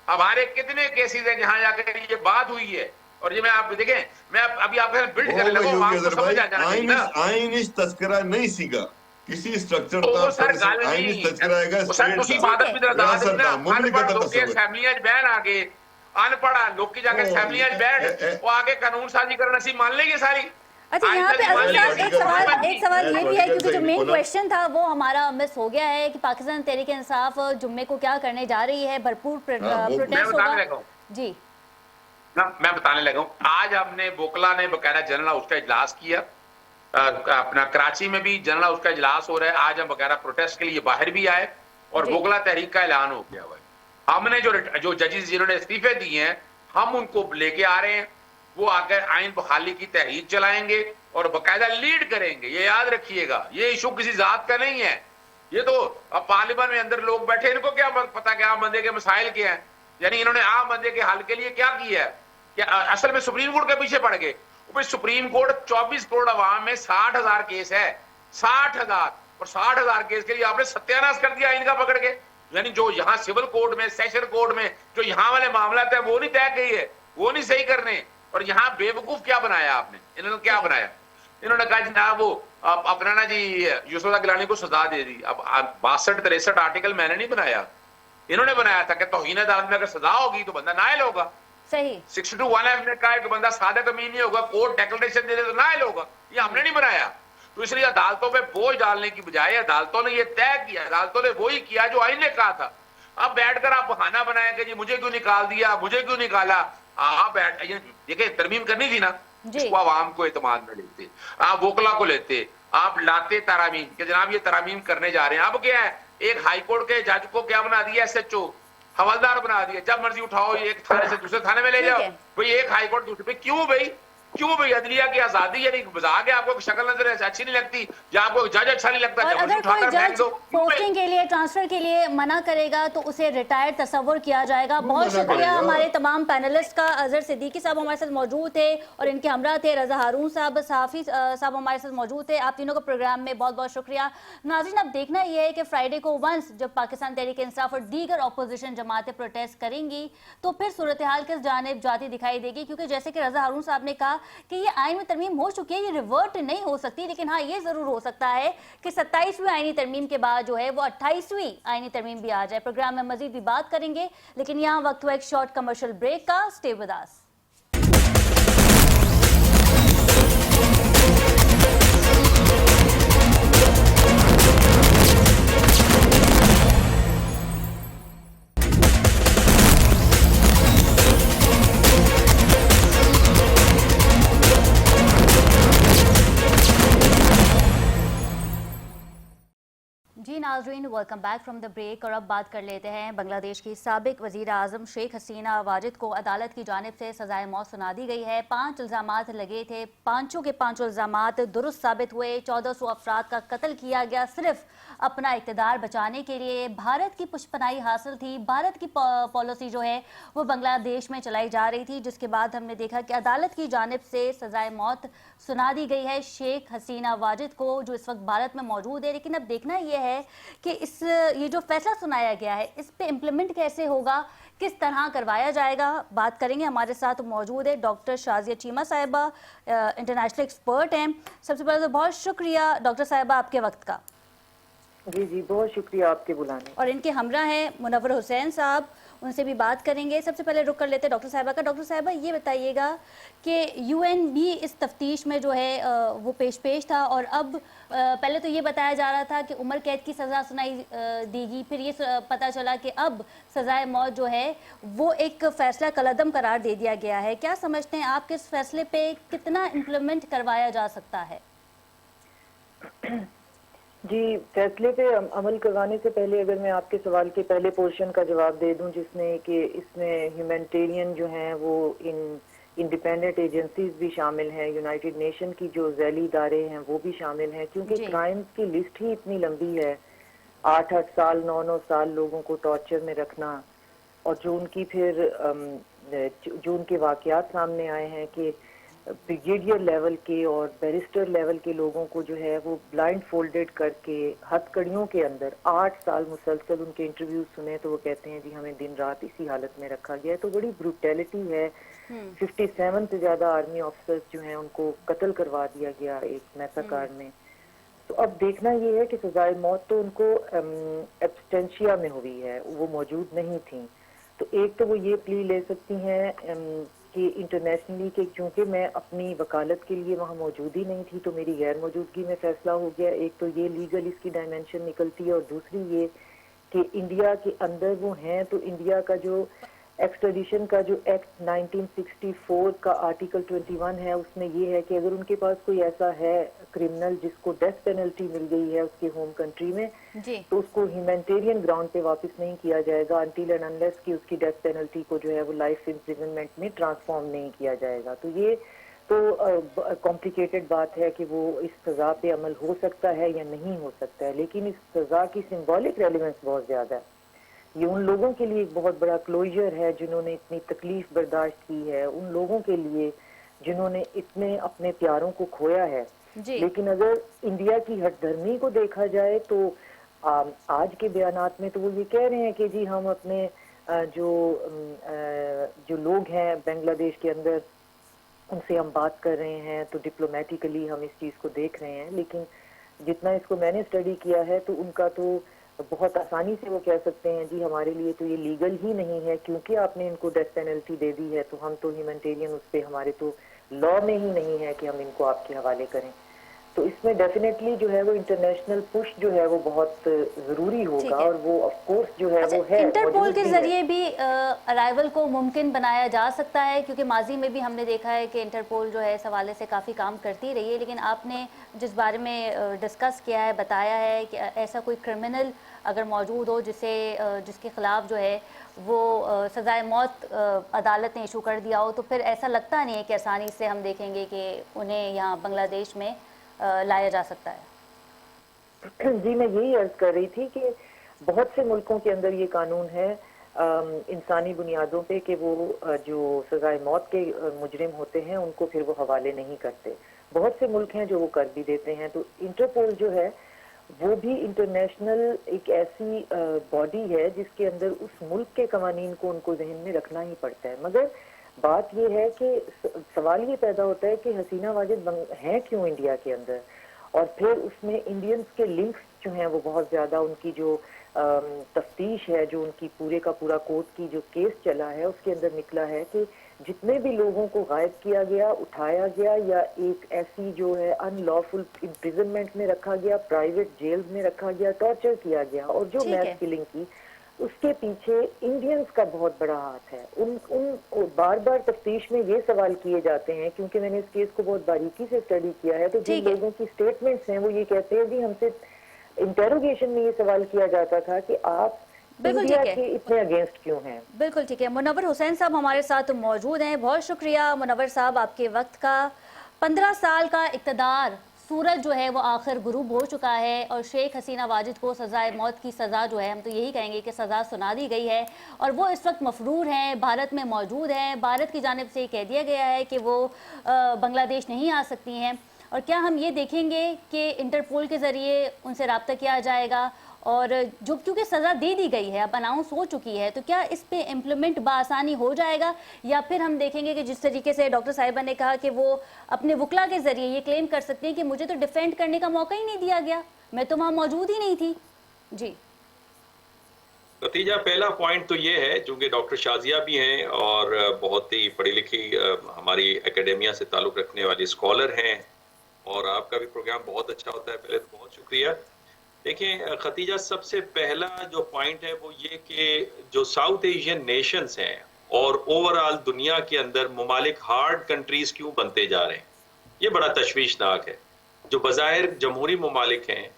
हमारे कितने केसेस हैं जहां जाकर ये बात हुई है। और ये मैं आप देखें, मैं अभी आपके बिल्ड करने लगा हूं, आपको समझ आ जाना चाहिए ना। आइन इस तस्करा नहीं सीगा किसी स्ट्रक्चर ਉਹ ਦਾ ਸਰ ਗੱਲ ਆइन ਨਹੀਂ इस तस्करा ਹੈਗਾ ਉਹ ਸਰ स्टेट ਤੁਸੀਂ ਦਾ ਬਾਦਲ ਵੀ ਦੱਸ ਰਿਆਸਤ ਦੇਣਾ ਦਾ ਅਨਪੜ੍ਹ ਮੁਮਲਿਕਤ ਦਾ ਲੋਕੀ ਤਸਵਰ। ਅਸੈਂਬਲੀਆਂ 'ਚ ਬਹਿਣ ਆ ਗਏ, ਅਨਪੜ੍ਹ ਲੋਕੀ ਜਾ ਕੇ ਅਸੈਂਬਲੀਆਂ 'ਚ ਬੈਠ ਉਹ ਆ ਕੇ ਕਾਨੂੰਨ ਸਾਜ਼ੀ ਕਰਨ ਅਸੀਂ ਮੰਨ ਲਈਏ सारी। अच्छा यहाँ पे अजहर साहब एक सवाल ये भी है क्योंकि जो मेन बोला। क्वेश्चन था वो हमारा मिस हो गया है कि पाकिस्तान तहरीक इंसाफ जुम्मे को क्या करने जा रही है, भरपूर वो प्रोटेस्ट मैं बताने होगा। लगा हूं। जी मैं बताने लगा हूं, आज हमने बोकला ने बकायदा जनरल हाउस का इजलास किया, अपना कराची में भी जनरल हाउस का इजलास हो रहा है। आज हम बकायदा प्रोटेस्ट के लिए बाहर भी आए और जी। बोकला तहरीक का ऐलान हो गया हुआ है। हमने जो जजेस जिन्होंने इस्तीफे दिए हैं हम उनको लेके आ रहे हैं, वो आकर आइन बहाली की तहरीक चलाएंगे और बकायदा लीड करेंगे। ये याद रखिएगा, ये इशू किसी जात का नहीं है। ये तो अब पार्लियामेंट में अंदर लोग बैठे, इनको क्या पता कि आम बंदे के मसाइल क्या हैं, यानी इन्होंने आम बंदे के हल के लिए क्या किया है। क्या असल में सुप्रीम कोर्ट के पीछे पड़ गए। सुप्रीम कोर्ट 24 करोड़ अवाम में 60,000 केस है, 60,000, और 60,000 केस के लिए आपने सत्यानाश कर दिया आइन का पकड़ के। यानी जो यहाँ सिविल कोर्ट में, सेशन कोर्ट में जो यहाँ वाले मामला है वो नहीं तय गई है, वो नहीं सही करने। और यहाँ बेवकूफ क्या बनाया आपने, इन्होंने क्या बनाया, इन्होंने कहा जनाब वो अपना ना जी यूसुफ गिलानी को सजा दे दी। अब 62-63 आर्टिकल मैंने नहीं बनाया, इन्होंने बनाया था कि तौहीन अदालत में अगर सजा होगी तो बंदा नाइल होगा। सही 62(1) ने कहा कि बंदा सादे कमीन नहीं होगा, कोर्ट डेक्लेरेशन दे दे तो नाइल होगा। ये हमने नहीं बनाया। तो इसलिए अदालतों पे बोझ डालने की बजाय अदालतों ने ये तय किया, अदालतों ने वही किया जो आइन ने कहा था। अब बैठकर आप बहाना बनाए कि जी मुझे क्यों निकाल दिया, मुझे क्यों निकाला। आप बैठ देखिए तरमीम करनी थी ना, इसको आवाम को एतमाद में लेते, आप वोकला को लेते, आप लाते तरामीम कि जनाब ये तरामीम करने जा रहे हैं। अब क्या है, एक हाई कोर्ट के जज को क्या बना दिया, SHO हवलदार बना दिया, जब मर्जी उठाओ एक थाने से दूसरे थाने में ले जाओ। भाई एक हाई कोर्ट दूसरे पे क्यों भाई अदलिया की आजादी यानी मजाक है। आपको शक्ल नजर अच्छी नहीं लगती या आपको जज अच्छा नहीं लगता, और जब मर्जी अगर कोई उठाकर फेंक जज दो। पोस्टिंग के लिए, ट्रांसफर के लिए मना करेगा तो उसे रिटायर्ड तस्वर किया जाएगा। बहुत शुक्रिया हमारे तमाम पैनलिस्ट का। अजहर सिद्दीकी साहब हमारे साथ मौजूद थे और इनके हमरा थे रजा हारून साहब, सहाफ़ी साहब हमारे साथ मौजूद थे। आप तीनों का प्रोग्राम में बहुत बहुत शुक्रिया। नाज़रीन अब देखना यह है कि फ्राइडे को वंस जब पाकिस्तान तहरीक इंसाफ और दीगर अपोजिशन जमातें प्रोटेस्ट करेंगी तो फिर सूरत हाल किस जानिब जाती दिखाई देगी, क्योंकि जैसे कि रजा हारून साहब ने कहा कि ये आइन में तरमीम हो चुकी है, ये रिवर्ट नहीं हो सकती। लेकिन हाँ ये जरूर हो सकता है कि 27वीं आईनी तरमीम के बाद जो है वो 28वीं आईनी तरमीम भी आ जाए। प्रोग्राम में मजीद भी बात करेंगे, लेकिन यहाँ वक्त हुआ एक शॉर्ट कमर्शियल ब्रेक का। Stay with us. जी नाज़रीन, welcome back from the break. और अब बात कर लेते हैं बांग्लादेश की साबिक वज़ीर आज़म शेख हसीना वाजिद को अदालत की जानिब से सज़ाए मौत सुना दी गई है। 5 इल्ज़ामात लगे थे, पांचों के पांचों इल्ज़ामात दुरुस्त साबित हुए। 1400 अफराद का कत्ल किया गया सिर्फ अपना इक़्तिदार बचाने के लिए। भारत की पुष्पनाई हासिल थी, भारत की पॉलिसी जो है वो बांग्लादेश में चलाई जा रही थी, जिसके बाद हमने देखा कि अदालत की जानिब से सज़ाए मौत सुना दी गई है शेख हसीना वाजिद को, जो इस वक्त भारत में मौजूद है। लेकिन अब देखना ये है कि ये जो फैसला सुनाया गया है इस पे इम्प्लीमेंट कैसे होगा, किस तरह करवाया जाएगा। बात करेंगे, हमारे साथ मौजूद है डॉक्टर शाजिया चीमा साहिबा, इंटरनेशनल एक्सपर्ट हैं। सबसे पहले तो बहुत शुक्रिया डॉक्टर साहिबा आपके वक्त का। जी जी, बहुत शुक्रिया आपके बुलाने। और इनके हमरा हैं मुनव्वर हुसैन साहब, उनसे भी बात करेंगे। सबसे पहले रुक कर लेते हैं डॉक्टर साहिबा का। डॉक्टर साहिबा, ये बताइएगा कि यूएन भी इस तफ्तीश में जो है वो पेश था, और अब पहले तो ये बताया जा रहा था कि उम्र कैद की सज़ा सुनाई देगी, फिर ये पता चला कि अब सज़ाए मौत जो है वो एक फ़ैसला कलअदम करार दे दिया गया है। क्या समझते हैं आप कि इस फैसले पे कितना इम्प्लीमेंट करवाया जा सकता है? जी, फैसले पे अमल करवाने से पहले अगर मैं आपके सवाल के पहले पोर्शन का जवाब दे दूं, जिसमें कि इसमें ह्यूमैनिटेरियन जो हैं वो इंडिपेंडेंट एजेंसीज भी शामिल हैं, यूनाइटेड नेशन की जो झैली इदारे हैं वो भी शामिल हैं, क्योंकि क्राइम्स की लिस्ट ही इतनी लंबी है। 8-8 साल 9-9 साल लोगों को टॉर्चर में रखना, और जो उनकी फिर जो उनके वाकयात सामने आए हैं कि ब्रिगेडियर लेवल के और बैरिस्टर लेवल के लोगों को जो है वो ब्लाइंड फोल्डेड करके हथकड़ियों के अंदर 8 साल मुसलसल उनके इंटरव्यू सुने, तो वो कहते हैं जी हमें दिन रात इसी हालत में रखा गया है। तो बड़ी ब्रूटैलिटी है। 57 से ज्यादा आर्मी ऑफिसर्स जो हैं उनको कत्ल करवा दिया गया एक मैसाकार में। तो अब देखना ये है कि सजाए मौत तो उनको एब्सटेंशिया में हुई है, वो मौजूद नहीं थी। तो एक तो वो ये प्ली ले सकती हैं कि इंटरनेशनली कि क्योंकि मैं अपनी वकालत के लिए वहाँ मौजूद ही नहीं थी तो मेरी गैर मौजूदगी में फैसला हो गया। एक तो ये लीगल इसकी डायमेंशन निकलती है, और दूसरी ये कि इंडिया के अंदर वो हैं, तो इंडिया का जो एक्सट्रेडिशन का जो एक्ट 1964 का आर्टिकल 21 है, उसमें ये है कि अगर उनके पास कोई ऐसा है क्रिमिनल जिसको डेथ पेनल्टी मिल गई है उसके होम कंट्री में, तो उसको ह्यूमैनिटेरियन ग्राउंड पे वापस नहीं किया जाएगा अनटिल एंड अनलेस कि उसकी डेथ पेनल्टी को जो है वो लाइफ इम्प्रिजनमेंट में ट्रांसफॉर्म नहीं किया जाएगा। तो ये तो कॉम्प्लिकेटेड बात है कि वो इस सजा पे अमल हो सकता है या नहीं हो सकता है, लेकिन इस सजा की सिंबॉलिक रेलिवेंस बहुत ज्यादा है। ये उन लोगों के लिए एक बहुत बड़ा क्लोजर है जिन्होंने इतनी तकलीफ बर्दाश्त की है, उन लोगों के लिए जिन्होंने इतने अपने प्यारों को खोया है। लेकिन अगर इंडिया की हठधर्मी को देखा जाए तो आज के बयानात में तो वो ये कह रहे हैं कि जी हम अपने जो लोग हैं बांग्लादेश के अंदर उनसे हम बात कर रहे हैं, तो डिप्लोमेटिकली हम इस चीज़ को देख रहे हैं। लेकिन जितना इसको मैंने स्टडी किया है तो उनका तो बहुत आसानी से वो कह सकते हैं जी हमारे लिए तो ये लीगल ही नहीं है, क्योंकि आपने इनको डेथ पेनल्टी दे दी है तो हम तो ह्यूमैनिटेरियन उस पर हमारे तो लॉ में ही नहीं है कि हम इनको आपके हवाले करें। तो इसमें डेफिनेटली जो है वो इंटरनेशनल पुश जो है वो बहुत जरूरी होगा, और वो ऑफ कोर्स जो है वो है इंटरपोल के जरिए भी अराइवल को मुमकिन बनाया जा सकता है, क्योंकि माजी में भी हमने देखा है कि इंटरपोल जो है इस हवाले से काफ़ी काम करती रही है। लेकिन आपने जिस बारे में डिस्कस किया है, बताया है कि ऐसा कोई क्रिमिनल अगर मौजूद हो जिसके खिलाफ जो है वो सजाए मौत अदालत ने इशू कर दिया हो, तो फिर ऐसा लगता नहीं है कि आसानी से हम देखेंगे कि उन्हें यहाँ बांग्लादेश में लाया जा सकता है। जी, मैं यही अर्ज कर रही थी कि बहुत से मुल्कों के अंदर ये कानून है इंसानी बुनियादों पे कि वो जो सजाए मौत के मुजरिम होते हैं उनको फिर वो हवाले नहीं करते। बहुत से मुल्क हैं जो वो कर भी देते हैं। तो इंटरपोल जो है वो भी इंटरनेशनल एक ऐसी बॉडी है जिसके अंदर उस मुल्क के कवानीन को उनको जहन में रखना ही पड़ता है। मगर बात ये है कि सवाल ये पैदा होता है कि हसीना वाजिद हैं क्यों इंडिया के अंदर, और फिर उसमें इंडियंस के लिंक्स जो हैं वो बहुत ज़्यादा, उनकी जो तफ्तीश है, जो उनकी पूरे का पूरा कोर्ट की जो केस चला है उसके अंदर निकला है कि जितने भी लोगों को गायब किया गया, उठाया गया या एक ऐसी जो है अनलॉफुल इम्प्रिजनमेंट में रखा गया, प्राइवेट जेल में रखा गया, टॉर्चर किया गया, और जो मैस किलिंग की उसके पीछे इंडियंस का बहुत बड़ा हाथ है। उन बार बार तफ्तीश में ये सवाल किए जाते हैं, क्योंकि मैंने इस केस को बहुत बारीकी से स्टडी किया है, तो जिन लोगों की स्टेटमेंट्स हैं वो ये कहते हैं जी हमसे इंटेरोगेशन में ये सवाल किया जाता था कि आप बिल्कुल इंडिया ठीक है। के इतने अगेंस्ट क्यों हैं। बिल्कुल ठीक है। मुनव्वर हुसैन साहब हमारे साथ मौजूद हैं। बहुत शुक्रिया मुनव्वर साहब आपके वक्त का। 15 साल का इक़्तिदार, सूरज जो है वो आखिर गुरूब हो चुका है और शेख हसीना वाजिद को सज़ाए मौत की सज़ा जो है, हम तो यही कहेंगे कि सज़ा सुना दी गई है और वो इस वक्त मफरूर हैं, भारत में मौजूद हैं। भारत की जानिब से कह दिया गया है कि वो बांग्लादेश नहीं आ सकती हैं। और क्या हम ये देखेंगे कि इंटरपोल के ज़रिए उनसे रब्ता किया जाएगा और जो क्योंकि सज़ा दे दी गई है, अब अनाउंस हो चुकी है, तो क्या इस पे इम्प्लीमेंट बआसानी हो जाएगा या फिर हम देखेंगे कि जिस तरीके से डॉक्टर साहिबा ने कहा कि वो अपने वकला के ज़रिए ये क्लेम कर सकते हैं कि मुझे तो डिफेंड करने का मौका ही नहीं दिया गया, मैं तो वहाँ मौजूद ही नहीं थी। जी नतीजा, पहला पॉइंट तो ये है, चूंकि डॉक्टर शाजिया भी हैं और बहुत ही पढ़ी लिखी हमारी एकेडेमिया से ताल्लुक़ रखने वाली स्कॉलर हैं और आपका भी प्रोग्राम बहुत अच्छा होता है, पहले तो बहुत शुक्रिया। देखें खतीजा, सबसे पहला जो पॉइंट है वो ये कि जो साउथ एशियन नेशंस हैं और ओवरऑल दुनिया के अंदर ममालिक हार्ड कंट्रीज क्यों बनते जा रहे हैं, ये बड़ा तशवीशनाक है। जो बज़ाहिर जमहूरी ममालिक हैं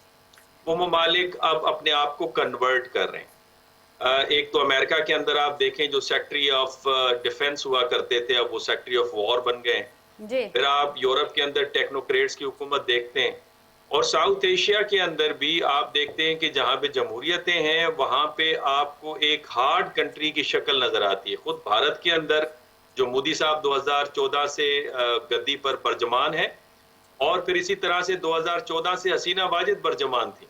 वो ममालिक अब अपने आप को कन्वर्ट कर रहे हैं। एक तो अमेरिका के अंदर आप देखें, जो सेक्रेटरी ऑफ डिफेंस हुआ करते थे, अब वो सेक्रेटरी ऑफ वॉर बन गए। फिर आप यूरोप के अंदर टेक्नोक्रेट्स की हुकूमत देखते हैं और साउथ एशिया के अंदर भी आप देखते हैं कि जहाँ पे जमहूरियतें हैं वहाँ पे आपको एक हार्ड कंट्री की शक्ल नजर आती है। खुद भारत के अंदर जो मोदी साहब 2014 से गद्दी पर बरजमान है और फिर इसी तरह से 2014 से हसीना वाजिद बरजमान थी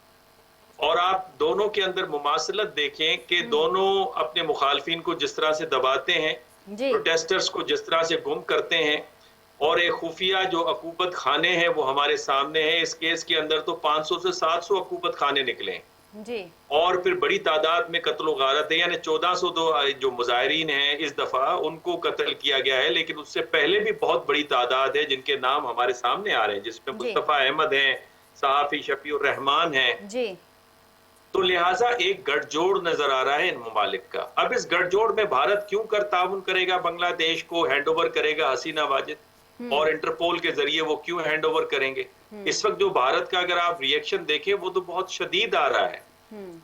और आप दोनों के अंदर मुमासलत देखें कि दोनों अपने मुखालफिन को जिस तरह से दबाते हैं, प्रोटेस्टर्स को जिस तरह से गुम करते हैं और एक खुफिया जो अकूबत खाने हैं वो हमारे सामने है। इस केस के अंदर तो 500 से 700 अकूबत खाने निकले हैं जी। और फिर बड़ी तादाद में कत्ल गारत है, यानी 1400 जो मुजाहिरीन हैं इस दफा उनको कत्ल किया गया है, लेकिन उससे पहले भी बहुत बड़ी तादाद है जिनके नाम हमारे सामने आ रहे हैं, जिसमें मुस्तफा अहमद हैं, सहाफी शफीउर रहमान हैं जी। तो लिहाजा एक गठजोड़ नजर आ रहा है इन ममालिक का। अब इस गठजोड़ में भारत क्यों कर ताउन करेगा, बांग्लादेश को हैंड ओवर करेगा हसीना वाजिद और इंटरपोल के जरिए वो क्यों हैंड ओवर करेंगे। इस वक्त जो भारत का अगर आप रिएक्शन देखें वो तो बहुत शदीद आ रहा है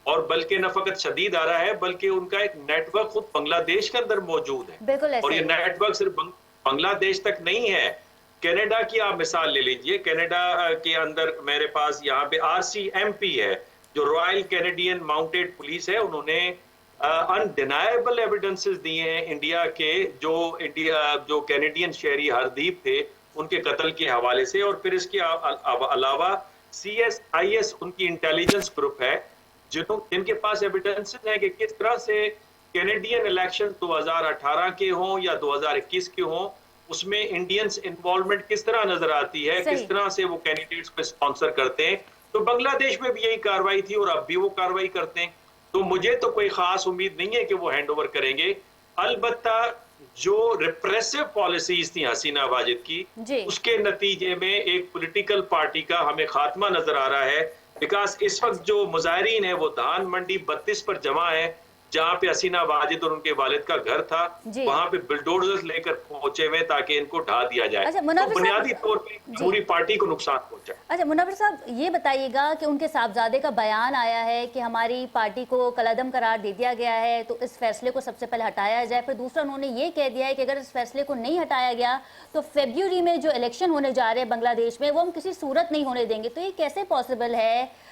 और बल्कि न फकत शदीद आ रहा है बल्कि उनका एक नेटवर्क खुद बांग्लादेश के अंदर मौजूद है और ये नेटवर्क सिर्फ बांग्लादेश तक नहीं है। कनाडा की आप मिसाल ले लीजिए, कनाडा के अंदर मेरे पास यहाँ पे RCMP है जो रॉयल कैनेडियन माउंटेड पुलिस है, उन्होंने अनडिनाएबल एविडेंसेस दिए हैं इंडिया के जो कैनेडियन शहरी हरदीप थे उनके कत्ल के हवाले से और फिर इसके अलावा CSIS उनकी इंटेलिजेंस ग्रुप है जिनके पास एविडेंसेस हैं कि किस तरह से कैनेडियन इलेक्शन 2018 के हों या 2021 के हों उसमें इंडियंस इन्वॉल्वमेंट किस तरह नजर आती है, किस तरह से वो कैंडिडेट्स को स्पॉन्सर करते हैं। तो बांग्लादेश में भी यही कार्रवाई थी और अब भी वो कार्रवाई करते हैं। तो मुझे तो कोई खास उम्मीद नहीं है कि वो हैंड ओवर करेंगे। अलबत्ता जो रिप्रेसिव पॉलिसीज थी हसीना वाजिद की उसके नतीजे में एक पॉलिटिकल पार्टी का हमें खात्मा नजर आ रहा है। बिकॉज इस वक्त जो मुजाहिरीन है वो धान मंडी 32 पर जमा है जहाँ पे हसीना वाजिद और उनके वालिद का घर था, वहाँ पे बुलडोजर्स लेकर पहुंचे हुए ताकि इनको ढा दिया जाए। अच्छा, तो बुनियादी तौर पे पूरी पार्टी को नुकसान पहुंचा। अच्छा मुनव्वर साहब, ये बताइएगा कि उनके साहबजादे का बयान आया है कि हमारी पार्टी को कलअदम करार दे दिया गया है तो इस फैसले को सबसे पहले हटाया जाए। फिर दूसरा उन्होंने ये कह दिया है कि अगर इस फैसले को नहीं हटाया गया तो फरवरी में जो इलेक्शन होने जा रहे हैं बांग्लादेश में वो हम किसी सूरत नहीं होने देंगे। तो ये कैसे पॉसिबल है?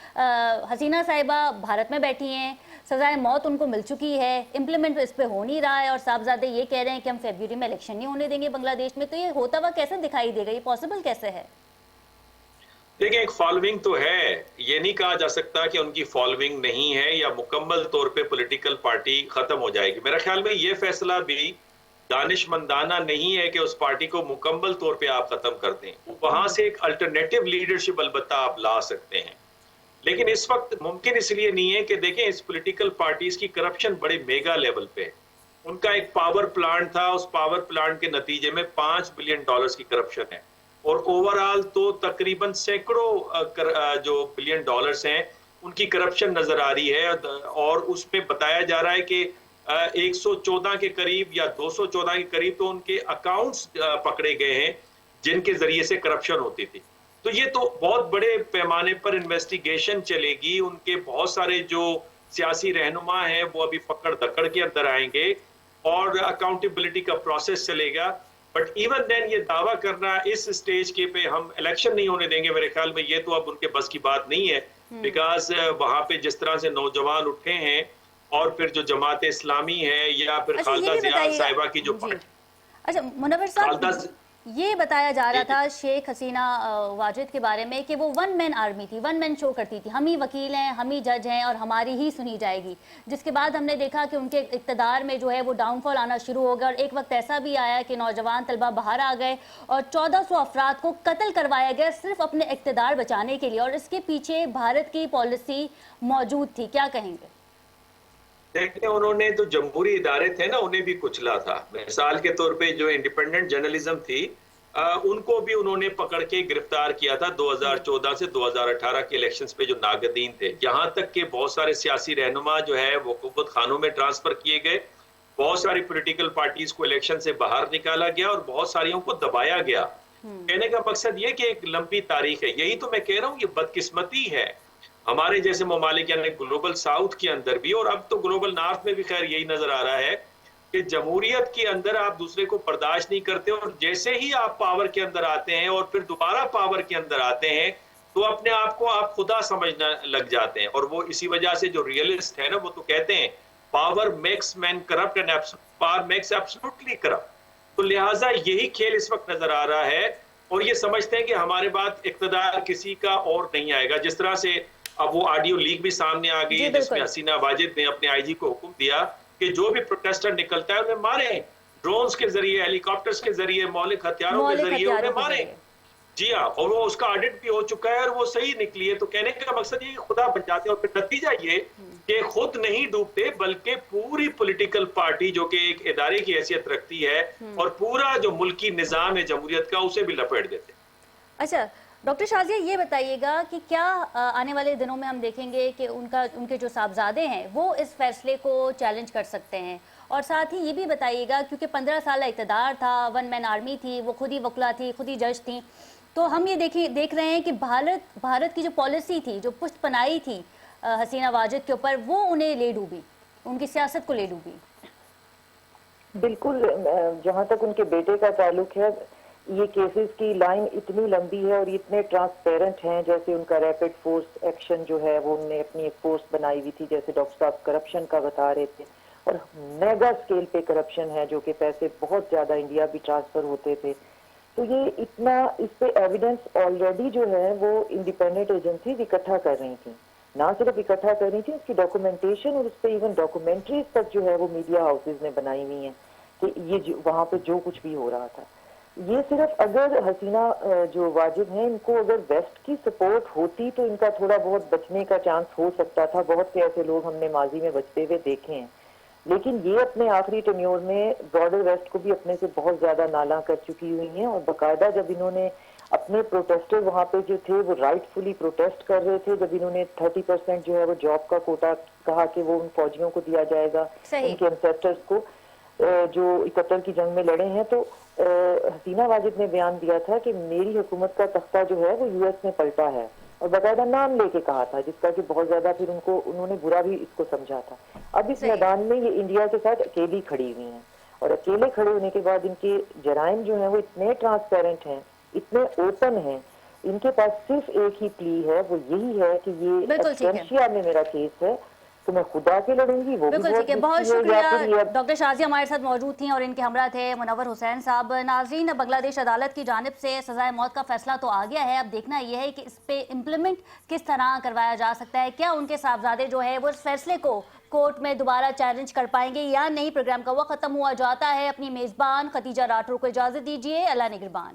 हसीना साहिबा भारत में बैठी हैं, सजाए मौत उनको मिल चुकी है, इम्प्लीमेंट इस पे हो नहीं रहा है और साहबजादे ये कह रहे हैं कि हम फरवरी में इलेक्शन नहीं होने देंगे बांग्लादेश में। तो ये होता हुआ कैसे दिखाई देगा, ये पॉसिबल कैसे है? देखिए, एक फॉलोइंग तो है, ये नहीं कहा जा सकता कि उनकी फॉलोइंग नहीं है या मुकम्मल तौर पे पॉलिटिकल पार्टी खत्म हो जाएगी। मेरा ख्याल में ये फैसला भी दानिशमंदाना नहीं है कि उस पार्टी को मुकम्मल तौर पे आप खत्म कर दें। वहां से एक अल्टरनेटिव लीडरशिप अलबत्ता आप ला सकते हैं, लेकिन इस वक्त मुमकिन इसलिए नहीं है कि देखें इस पॉलिटिकल पार्टीज की करप्शन बड़े मेगा लेवल पे है। उनका एक पावर प्लांट था, उस पावर प्लांट के नतीजे में $5 बिलियन की करप्शन है और ओवरऑल तो तकरीबन सैकड़ों जो $बिलियन हैं उनकी करप्शन नजर आ रही है और उसमें बताया जा रहा है कि 114 के करीब या 214 के करीब तो उनके अकाउंट्स पकड़े गए हैं जिनके जरिए से करप्शन होती थी। تو یہ تو بہت بڑے پیمانے پر انویسٹیگیشن چلے گی, ان کے بہت سارے جو سیاسی رہنما ہیں وہ ابھی پکڑ دکڑ کے اندر آئیں گے اور اکاؤنٹیبلٹی کا پروسیس چلے گا. بٹ ایون دین یہ دعویٰ کرنا اس اسٹیج کے پہ ہم الیکشن نہیں ہونے دیں گے, میرے خیال میں یہ تو اب ان کے بس کی بات نہیں ہے, بیکاز وہاں پہ جس طرح سے نوجوان اٹھے ہیں اور پھر جو جماعت اسلامی ہے یا پھر خالدہ زیاد صاحبہ کی جو اچھا منور صاحب, یہ بتایا جا رہا تھا شیخ حسینہ واجد کے بارے میں کہ وہ ون مین آرمی تھی, ون مین شو کرتی تھی, ہم ہی وکیل ہیں, ہم ہی جج ہیں اور ہماری ہی سنی جائے گی, جس کے بعد ہم نے دیکھا کہ ان کے اقتدار میں جو ہے وہ ڈاؤن فال آنا شروع ہو گیا, اور ایک وقت ایسا بھی آیا کہ نوجوان طلبہ باہر آ گئے اور 1400 افراد کو قتل کروایا گیا صرف اپنے اقتدار بچانے کے لیے, اور اس کے پیچھے بھارت کی پالیسی موجود تھی. کیا کہیں گے؟ دیکھیں, انہوں نے جو جمہوری ادارے تھے نا انہیں بھی کچلا تھا. مثال کے طور پہ جو انڈیپینڈنٹ جرنلزم تھی ان کو بھی انہوں نے پکڑ کے گرفتار کیا تھا 2014 سے 2018 کے الیکشنز پہ جو ناقدین تھے, یہاں تک کہ بہت سارے سیاسی رہنما جو ہے وہ حکومت خانوں میں ٹرانسفر کیے گئے, بہت ساری پولیٹیکل پارٹیز کو الیکشن سے باہر نکالا گیا اور بہت ساریوں کو دبایا گیا. کہنے کا مقصد یہ کہ ایک لمبی تاریخ ہے. یہی تو میں کہہ رہا ہوں, یہ بدقسمتی ہے ہمارے جیسے ممالک یعنی گلوبل ساؤتھ کے اندر بھی, اور اب تو گلوبل نارتھ میں بھی خیر یہی نظر آ رہا ہے کہ جمہوریت کے اندر آپ دوسرے کو برداشت نہیں کرتے, اور جیسے ہی آپ پاور کے اندر آتے ہیں اور پھر دوبارہ پاور کے اندر آتے ہیں تو اپنے آپ کو آپ خدا سمجھنا لگ جاتے ہیں. اور وہ اسی وجہ سے جو ریئلسٹ ہے نا وہ تو کہتے ہیں power makes men corrupt and power makes absolutely corrupt. تو لہٰذا یہی کھیل اس وقت نظر آ رہا ہے, اور یہ سمجھتے ہیں کہ ہمارے بعد اقتدار کسی کا اور نہیں آئے گا. جس طرح سے اب وہ آڈیو لیک بھی سامنے آ گئی جس میں حسینہ واجد نے اپنے آئی جی کو حکم دیا کہ جو بھی پروٹیسٹر نکلتا ہے انہیں ماریں, ڈرونز کے ذریعے, ہیلی کاپٹرز کے ذریعے, مولک ہتھیاروں کے ذریعے انہیں ماریں. جی ہاں, اور وہ اس کا آڈٹ بھی ہو چکا ہے اور وہ صحیح نکلی ہے. تو کہنے کا مقصد یہ خدا بن جاتے ہیں, اور پھر نتیجہ یہ کہ خود نہیں ڈوبتے بلکہ پوری پولیٹیکل پارٹی جو کہ ایک ادارے کی حیثیت رکھتی ہے اور پورا جو ملکی نظام ہے جمہوریت کا اسے بھی لپیٹ دیتے. اچھا ڈاکٹر شازیہ, یہ بتائیے گا کہ کیا آنے والے دنوں میں ہم دیکھیں گے کہ ان کے جو صاحبزادے ہیں وہ اس فیصلے کو چیلنج کر سکتے ہیں, اور ساتھ ہی یہ بھی بتائیے گا کیونکہ 15 سالہ اقتدار تھا, ون مین آرمی تھی, وہ خود ہی وکلا تھی, خود ہی جج تھیں, تو ہم یہ دیکھ رہے ہیں کہ بھارت کی جو پالیسی تھی, جو پشت پناہی تھی حسینہ واجد کے اوپر, وہ انہیں لے ڈوبی, ان کی سیاست کو لے ڈوبی. بالکل, جہاں تک ان کے بیٹے کا تعلق ہے یہ کیسز کی لائن اتنی لمبی ہے اور اتنے ٹرانسپیرنٹ ہیں, جیسے ان کا ریپڈ فورس ایکشن جو ہے وہ انہوں نے اپنی ایک فورس بنائی ہوئی تھی, جیسے ڈاکٹر صاحب کرپشن کا بتا رہے تھے, اور میگا سکیل پہ کرپشن ہے جو کہ پیسے بہت زیادہ انڈیا بھی ٹرانسفر ہوتے تھے. تو یہ اتنا, اس پہ ایویڈنس آلریڈی جو ہے وہ انڈیپینڈنٹ ایجنسیز اکٹھا کر رہی تھیں, نہ صرف اکٹھا کر رہی تھیں, اس کی ڈاکومنٹیشن اور اس پہ ایون ڈاکومنٹریز تک جو ہے وہ میڈیا ہاؤسز نے بنائی ہوئی ہیں کہ یہ وہاں پہ جو کچھ بھی ہو رہا تھا. یہ صرف اگر حسینہ جو واجد ہیں ان کو اگر ویسٹ کی سپورٹ ہوتی تو ان کا تھوڑا بہت بچنے کا چانس ہو سکتا تھا. بہت سے ایسے لوگ ہم نے ماضی میں بچتے ہوئے دیکھے ہیں, لیکن یہ اپنے آخری ٹینیور میں براڈر ویسٹ کو بھی اپنے سے بہت زیادہ نالاں کر چکی ہوئی ہیں, اور باقاعدہ جب انہوں نے اپنے پروٹیسٹر وہاں پہ جو تھے وہ رائٹ فلی پروٹیسٹ کر رہے تھے, جب انہوں نے 30% جو ہے وہ جاب کا کوٹا کہا کہ وہ ان فوجیوں کو دیا جائے گا, ان کے انسیسٹرز کو جو 71 کی جنگ میں لڑے ہیں, تو حسینہ واجد نے بیان دیا تھا کہ میری حکومت کا تختہ جو ہے وہ US میں پلٹا ہے, اور باقاعدہ نام لے کے کہا تھا, جس کا کہ بہت زیادہ پھر انہوں نے برا بھی اس کو سمجھا تھا. اب اس میدان میں یہ انڈیا کے ساتھ اکیلی کھڑی ہوئی ہیں, اور اکیلے کھڑے ہونے کے بعد ان کے جرائم جو ہیں وہ اتنے ٹرانسپیرنٹ ہیں, اتنے اوپن ہیں, ان کے پاس صرف ایک ہی پلی ہے, وہ یہی ہے کہ یہ ایکسٹینشیا میں میرا کیس ہے تو میں خدا کے لڑوں گی. وہ بالکل ٹھیک ہے, بہت شکریہ. ڈاکٹر شازیہ ہمارے ساتھ موجود تھیں اور ان کے ہمراہ تھے منور حسین صاحب. ناظرین, بنگلہ دیش عدالت کی جانب سے سزائے موت کا فیصلہ تو آ گیا ہے, اب دیکھنا یہ ہے کہ اس پہ امپلیمنٹ کس طرح کروایا جا سکتا ہے, کیا ان کے صاحبزادے جو ہے وہ اس فیصلے کو کورٹ میں دوبارہ چیلنج کر پائیں گے یا نہیں. پروگرام کا وقت ختم ہوا جاتا ہے. اپنی میزبان خدیجہ راٹھور کو اجازت دیجیے. اللہ نگہبان.